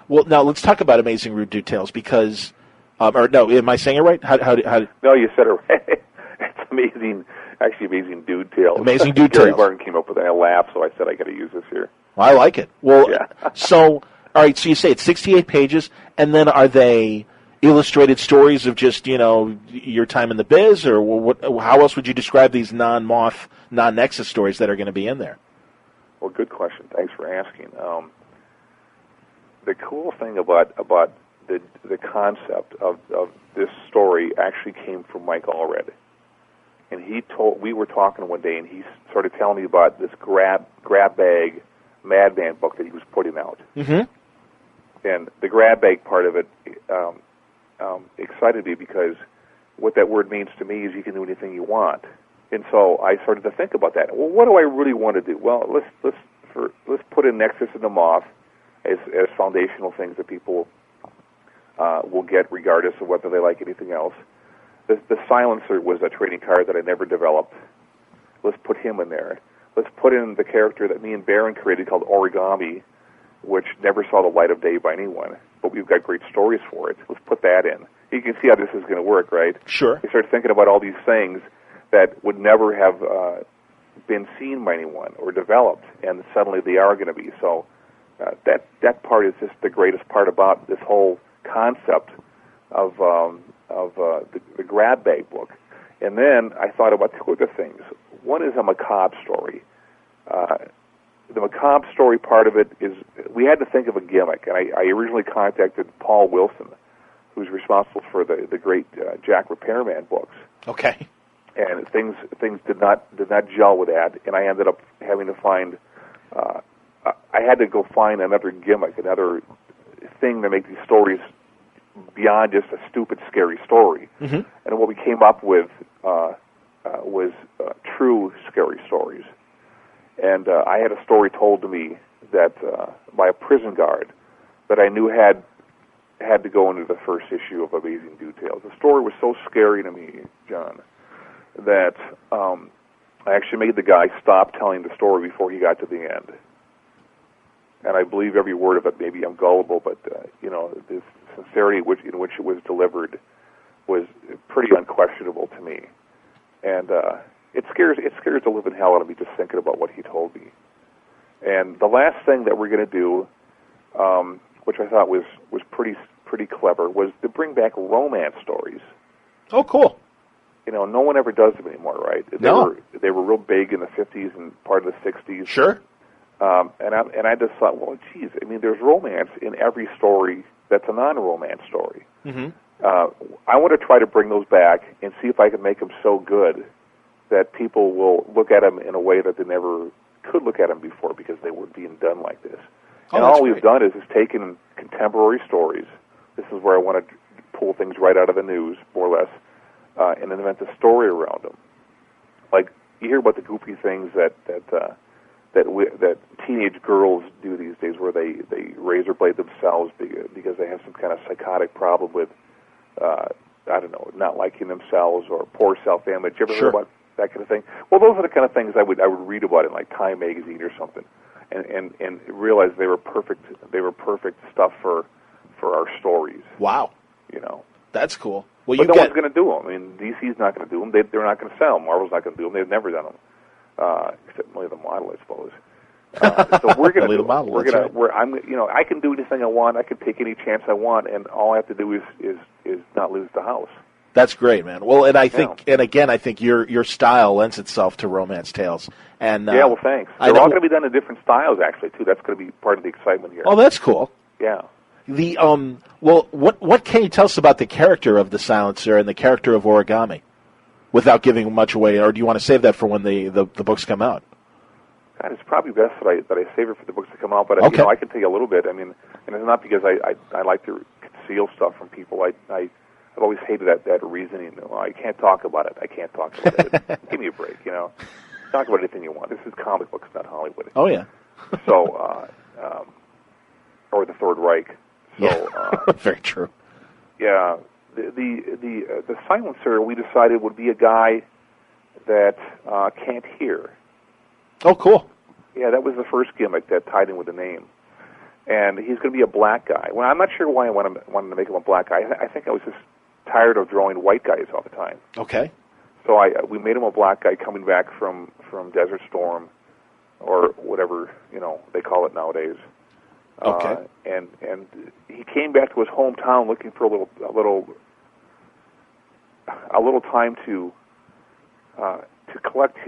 [SPEAKER 2] Well, now let's talk about Amazing Rude Details, because, or no, am I saying it right? How
[SPEAKER 3] No, you said it right. It's amazing. Actually, Amazing Dude Tales.
[SPEAKER 2] Amazing Dude
[SPEAKER 3] Gary
[SPEAKER 2] Tales.
[SPEAKER 3] Martin came up with it, and I laughed, so I said I got to use this here.
[SPEAKER 2] Well, I like it. Well,
[SPEAKER 3] yeah.
[SPEAKER 2] So, all right, so you say it's 68 pages, and then are they illustrated stories of just, you know, your time in the biz, or how else would you describe these non-Moth, non-Nexus stories that are going to be in there?
[SPEAKER 3] Well, good question. Thanks for asking. The cool thing about the concept of this story actually came from Mike Allred. And we were talking one day, and he started telling me about this grab bag Madman book that he was putting out.
[SPEAKER 2] Mm-hmm.
[SPEAKER 3] And the grab bag part of it excited me, because what that word means to me is you can do anything you want. And so I started to think about that. Well, what do I really want to do? Well, let's put in Nexus and The Moth as foundational things that people will get regardless of whether they like anything else. The Silencer was a trading card that I never developed. Let's put him in there. Let's put in the character that me and Baron created called Oragami, which never saw the light of day by anyone, but we've got great stories for it. Let's put that in. You can see how this is going to work, right?
[SPEAKER 1] Sure.
[SPEAKER 3] You start thinking about all these things that would never have been seen by anyone or developed, and suddenly they are going to be. So that part is just the greatest part about this whole concept of the grab bag book. And then I thought about two other things. One is a macabre story. The macabre story part of it is we had to think of a gimmick, and I originally contacted Paul Wilson, who's responsible for the great Jack Repairman books.
[SPEAKER 1] Okay.
[SPEAKER 3] And things did not gel with that, and I ended up having to find. I had to go find another gimmick, another thing to make these stories beyond just a stupid, scary story. Mm-hmm. And what we came up with was true scary stories. And I had a story told to me that by a prison guard that I knew had to go into the first issue of Amazing Details. The story was so scary to me, John, that I actually made the guy stop telling the story before he got to the end. And I believe every word of it. Maybe I'm gullible, but this sincerity in which it was delivered was pretty unquestionable to me. And it scares the living hell out of me just thinking about what he told me. And the last thing that we're going to do, which I thought was pretty clever, was to bring back romance stories.
[SPEAKER 1] Oh, cool.
[SPEAKER 3] No one ever does them anymore, right? They were real big in the 50s and part of the 60s.
[SPEAKER 1] Sure.
[SPEAKER 3] And I just thought, well, geez, I mean, there's romance in every story that's a non-romance story. Mm-hmm. I want to try to bring those back and see if I can make them so good that people will look at them in a way that they never could look at them before because they were being done like this. And all we've done is taken contemporary stories. This is where I want to pull things right out of the news, more or less, and invent a story around them. Like, you hear about the goofy things that teenage girls do these days, where they razor blade themselves because they have some kind of psychotic problem with, not liking themselves or poor self-image. You ever heard about that kind of thing? Well, those are the kind of things I would read about in like Time magazine or something, and realize they were perfect stuff for our stories.
[SPEAKER 1] Wow, that's cool. Well,
[SPEAKER 3] but no one's going to do them. I mean, DC's not going to do them. They're not going to sell them. Marvel's not going to do them. They've never done them. Except Millie the Model, I suppose. So we're going to do them. We're going to. I can do anything I want. I can take any chance I want, and all I have to do is not lose the house.
[SPEAKER 1] That's great, man. Well, and I think, and again, I think your style lends itself to romance tales. And
[SPEAKER 3] well, thanks. They're all going to be done in different styles, actually, too. That's going to be part of the excitement here.
[SPEAKER 1] Oh, that's cool.
[SPEAKER 3] Yeah.
[SPEAKER 1] Well, what can you tell us about the character of the Silencer and the character of Oragami, without giving much away, or do you want to save that for when the books come out?
[SPEAKER 3] God, it's probably best that I save it for the books to come out. But
[SPEAKER 1] okay.
[SPEAKER 3] I can tell you a little bit. I mean, and it's not because I like to conceal stuff from people. I've always hated that reasoning. Well, I can't talk about it. I can't talk about it. Give me a break. Talk about anything you want. This is comic books, not Hollywood.
[SPEAKER 1] Oh yeah.
[SPEAKER 3] So, or the Third Reich. So,
[SPEAKER 1] yeah. Very true.
[SPEAKER 3] Yeah. The Silencer, we decided, would be a guy that can't hear.
[SPEAKER 1] Oh, cool.
[SPEAKER 3] Yeah, that was the first gimmick that tied in with the name. And he's going to be a black guy. Well, I'm not sure why I wanted to make him a black guy. I think I was just tired of drawing white guys all the time.
[SPEAKER 1] Okay.
[SPEAKER 3] So we made him a black guy coming back from Desert Storm, or whatever they call it nowadays.
[SPEAKER 1] Okay.
[SPEAKER 3] And he came back to his hometown looking for a little time to collect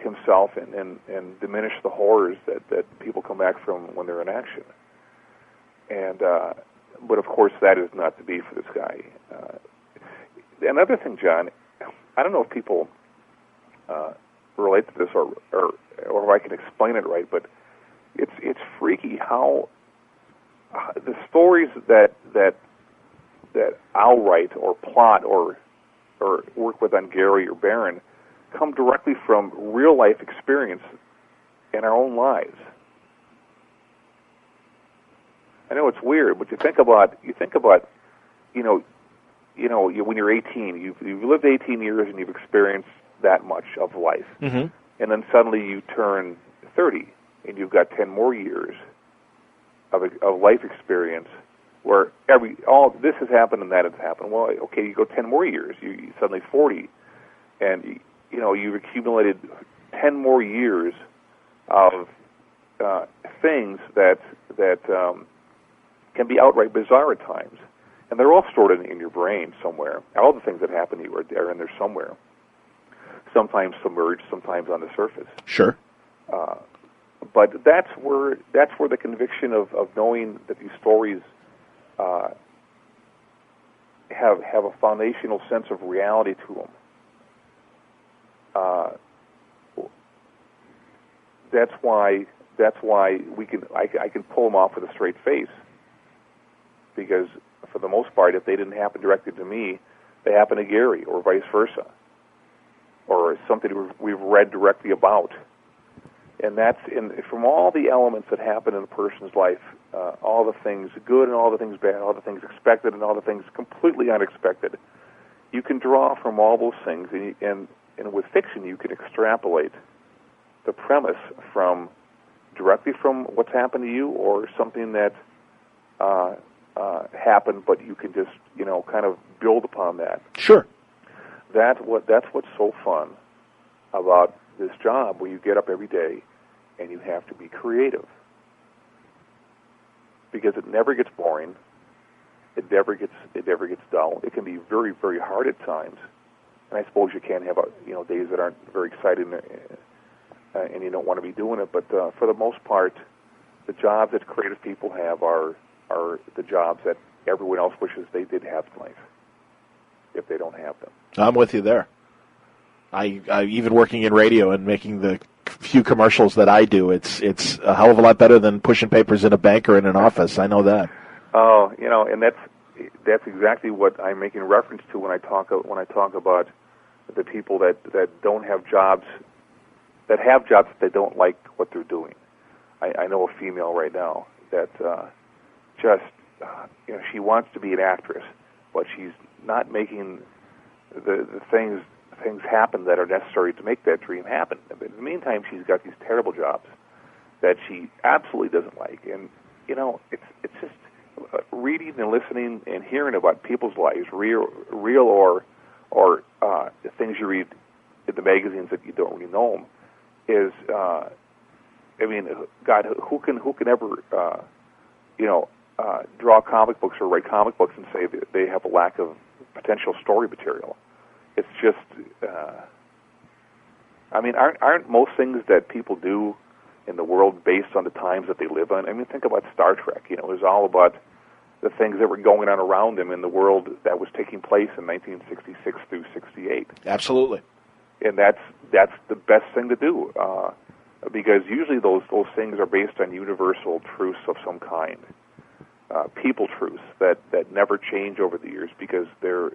[SPEAKER 3] himself and diminish the horrors that people come back from when they're in action. And but of course that is not to be for this guy. Another thing, John, I don't know if people relate to this or if I can explain it right, but it's freaky how the stories that I'll write or plot or work with on Gary or Barron come directly from real life experience in our own lives. I know it's weird, but you think about when you're 18, you've lived 18 years and you've experienced that much of life,
[SPEAKER 1] Mm-hmm.
[SPEAKER 3] and then suddenly you turn 30 and you've got 10 more years of life experience where all this has happened and that has happened. Well, okay, you go 10 more years, you suddenly 40, and you've accumulated 10 more years of things that can be outright bizarre at times, and they're all stored in your brain somewhere. All the things that happen to you are in there somewhere. Sometimes submerged, sometimes on the surface.
[SPEAKER 1] Sure.
[SPEAKER 3] But that's where the conviction of knowing that these stories have a foundational sense of reality to them. That's why I can pull them off with a straight face, because for the most part, if they didn't happen directly to me, they happen to Gary or vice versa, or something we've read directly about. And that's from all the elements that happen in a person's life, all the things good and all the things bad, all the things expected and all the things completely unexpected. You can draw from all those things, and with fiction, you can extrapolate the premise directly from what's happened to you, or something that happened, but you can just kind of build upon that.
[SPEAKER 1] Sure.
[SPEAKER 3] That's what's so fun about this job, where you get up every day and you have to be creative, because it never gets boring. It never gets dull. It can be very, very hard at times, and I suppose you can have days that aren't very exciting, and you don't want to be doing it. But for the most part, the jobs that creative people have are the jobs that everyone else wishes they did have in life, if they don't have them.
[SPEAKER 1] I'm with you there. I even working in radio and making the few commercials that I do, it's a hell of a lot better than pushing papers in a bank or in an office. I know that.
[SPEAKER 3] Oh, and that's exactly what I'm making reference to when I talk about the people that don't have jobs, that have jobs that they don't like what they're doing. I know a female right now that she wants to be an actress, but she's not making the things happen that are necessary to make that dream happen. But in the meantime, she's got these terrible jobs that she absolutely doesn't like, and it's just reading and listening and hearing about people's lives, real or the things you read in the magazines that you don't really know them, is God, who can ever draw comic books or write comic books and say that they have a lack of potential story material? It's just, aren't most things that people do in the world based on the times that they live in? I mean, think about Star Trek. It was all about the things that were going on around them in the world that was taking place in 1966 through 68.
[SPEAKER 1] Absolutely.
[SPEAKER 3] And that's the best thing to do, because usually those things are based on universal truths of some kind, people truths that never change over the years, because they're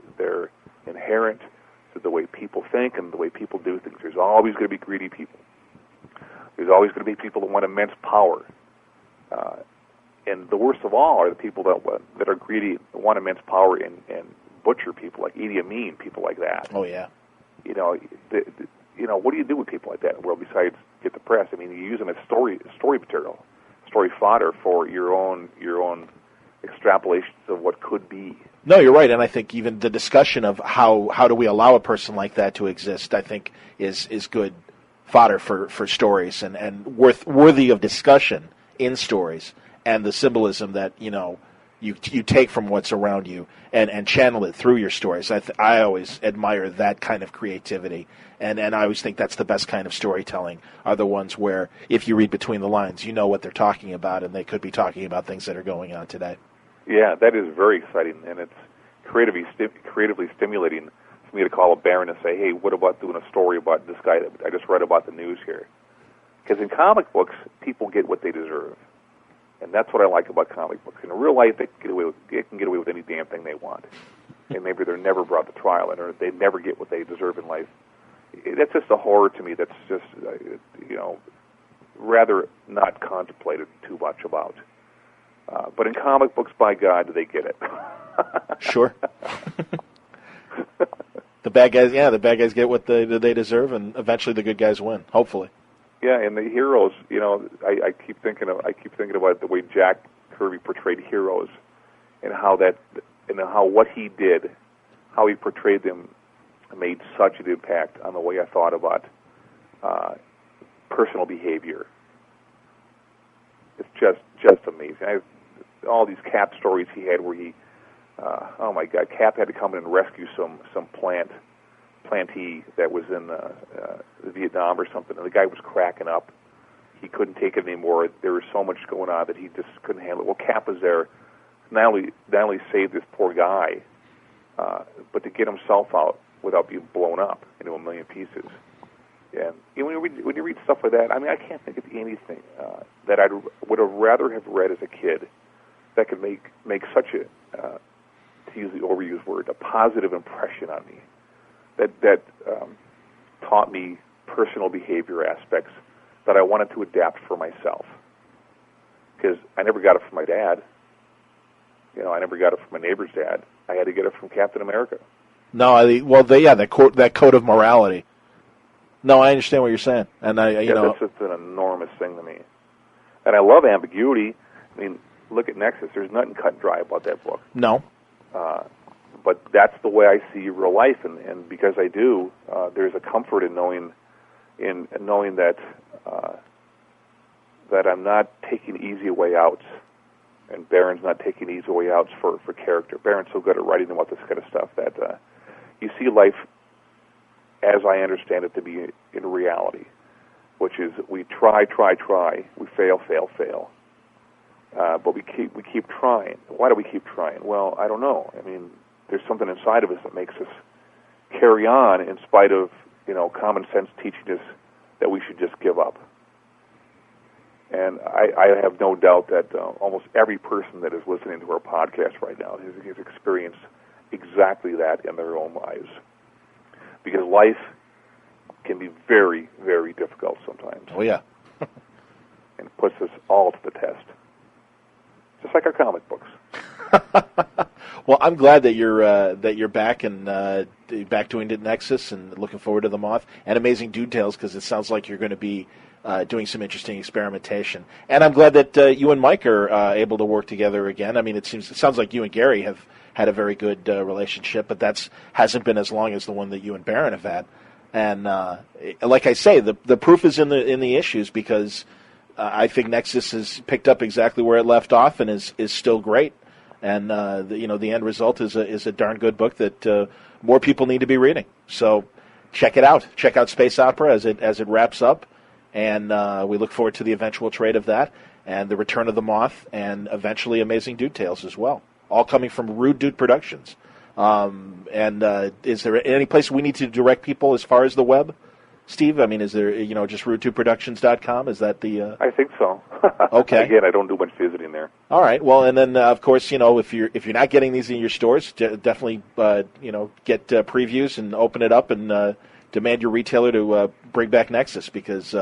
[SPEAKER 3] inherent to the way people think and the way people do things. There's always going to be greedy people. There's always going to be people that want immense power. And the worst of all are the people that are greedy, want immense power, and butcher people like Idi Amin, people like that.
[SPEAKER 1] Oh, yeah.
[SPEAKER 3] What do you do with people like that in the world besides get the press? I mean, you use them as story material, story fodder for your own extrapolations of what could be.
[SPEAKER 1] No, you're right, and I think even the discussion of how do we allow a person like that to exist, I think is good fodder for stories and worthy of discussion in stories, and the symbolism that you take from what's around you and channel it through your stories. I always admire that kind of creativity, and I always think that's the best kind of storytelling, are the ones where if you read between the lines, you know what they're talking about, and they could be talking about things that are going on today.
[SPEAKER 3] Yeah, that is very exciting, and it's creatively stimulating for me to call a Baron and say, hey, what about doing a story about this guy that I just read about the news here? Because in comic books, people get what they deserve. And that's what I like about comic books. In real life, they can get away with any damn thing they want. And maybe they're never brought to trial, or they never get what they deserve in life. That's just a horror to me that's just, rather not contemplated too much about. But in comic books, by God, they get it.
[SPEAKER 2] Sure. The bad guys get what they deserve, and eventually the good guys win, hopefully.
[SPEAKER 3] Yeah, and the heroes, I keep thinking about the way Jack Kirby portrayed heroes, and how what he did, how he portrayed them, made such an impact on the way I thought about personal behavior. It's just amazing. All these Cap stories he had, where he, oh my God, Cap had to come in and rescue some plantee that was in Vietnam or something, and the guy was cracking up. He couldn't take it anymore. There was so much going on that he just couldn't handle it. Well, Cap was there not only save this poor guy, but to get himself out without being blown up into a million pieces. And when you read stuff like that, I mean, I can't think of anything that I would have rather have read as a kid that could make such a, to use the overused word, a positive impression on me. That taught me personal behavior aspects that I wanted to adapt for myself. Because I never got it from my dad. I never got it from my neighbor's dad. I had to get it from Captain America.
[SPEAKER 2] No, that code of morality. No, I understand what you're saying, and
[SPEAKER 3] that's just an enormous thing to me. And I love ambiguity. I mean, look at Nexus. There's nothing cut and dry about that book.
[SPEAKER 2] No.
[SPEAKER 3] But that's the way I see real life, and because I do, there's a comfort in knowing that that I'm not taking easy way outs, and Barron's not taking easy way outs for character. Barron's so good at writing about this kind of stuff that you see life as I understand it to be in reality, which is we try, we fail, but we keep trying. Why do we keep trying? Well, I don't know. I mean, there's something inside of us that makes us carry on in spite of common sense teaching us that we should just give up. And I have no doubt that almost every person that is listening to our podcast right now has experienced exactly that in their own lives. Because life can be very, very difficult sometimes.
[SPEAKER 2] Oh, yeah.
[SPEAKER 3] And puts us all to the test. Just like our comic books.
[SPEAKER 2] Well, I'm glad that you're back and back doing Nexus, and looking forward to The Moth and Amazing Dude Tales, because it sounds like you're going to be doing some interesting experimentation. And I'm glad that you and Mike are able to work together again. I mean, it sounds like you and Gary have had a very good relationship, but hasn't been as long as the one that you and Barron have had. And like I say, the proof is in the issues, because I think Nexus has picked up exactly where it left off and is still great. And the end result is a darn good book that more people need to be reading. So check it out. Check out Space Opera as it wraps up, and we look forward to the eventual trade of that, and the return of the Moth, and eventually Amazing Dude Tales as well. All coming from Rude Dude Productions. Is there any place we need to direct people as far as the web, Steve? I mean, is there just rudedudeproductions.com? Is that the?
[SPEAKER 3] I think so.
[SPEAKER 2] Okay.
[SPEAKER 3] Again, I don't do much visiting there.
[SPEAKER 2] All right. Well, and then of course, if you're not getting these in your stores, definitely get previews and open it up and demand your retailer to bring back Nexus, because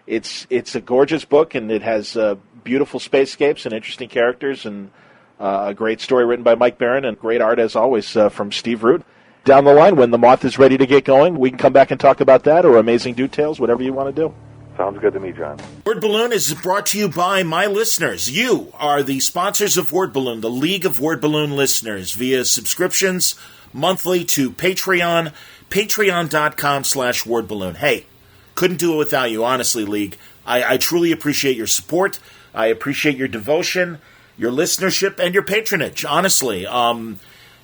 [SPEAKER 2] it's a gorgeous book, and it has beautiful spacescapes and interesting characters, and a great story written by Mike Barron, and great art as always from Steve Root. Down the line, when The Moth is ready to get going, we can come back and talk about that, or Amazing Dude Tales, whatever you want to do.
[SPEAKER 3] Sounds good to me, John.
[SPEAKER 1] Word Balloon is brought to you by my listeners. You are the sponsors of Word Balloon, the League of Word Balloon listeners, via subscriptions monthly to Patreon, patreon.com/wordballoon. Hey, couldn't do it without you, honestly, League. I truly appreciate your support. I appreciate your devotion, your listenership, and your patronage, honestly.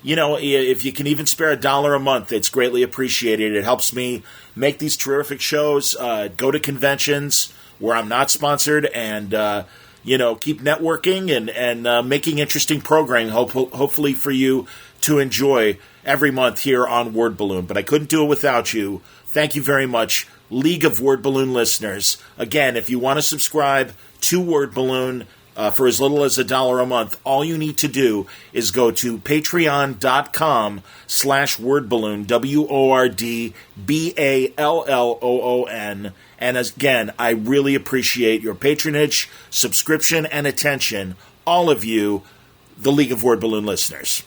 [SPEAKER 1] If you can even spare $1 a month, it's greatly appreciated. It helps me make these terrific shows, go to conventions where I'm not sponsored, and, keep networking and making interesting programming, hopefully for you to enjoy every month here on Word Balloon. But I couldn't do it without you. Thank you very much, League of Word Balloon listeners. Again, if you want to subscribe to Word Balloon, for as little as $1 a month. All you need to do is go to patreon.com/wordballoon, WORDBALLOON. And again, I really appreciate your patronage, subscription, and attention, all of you, the League of Word Balloon listeners.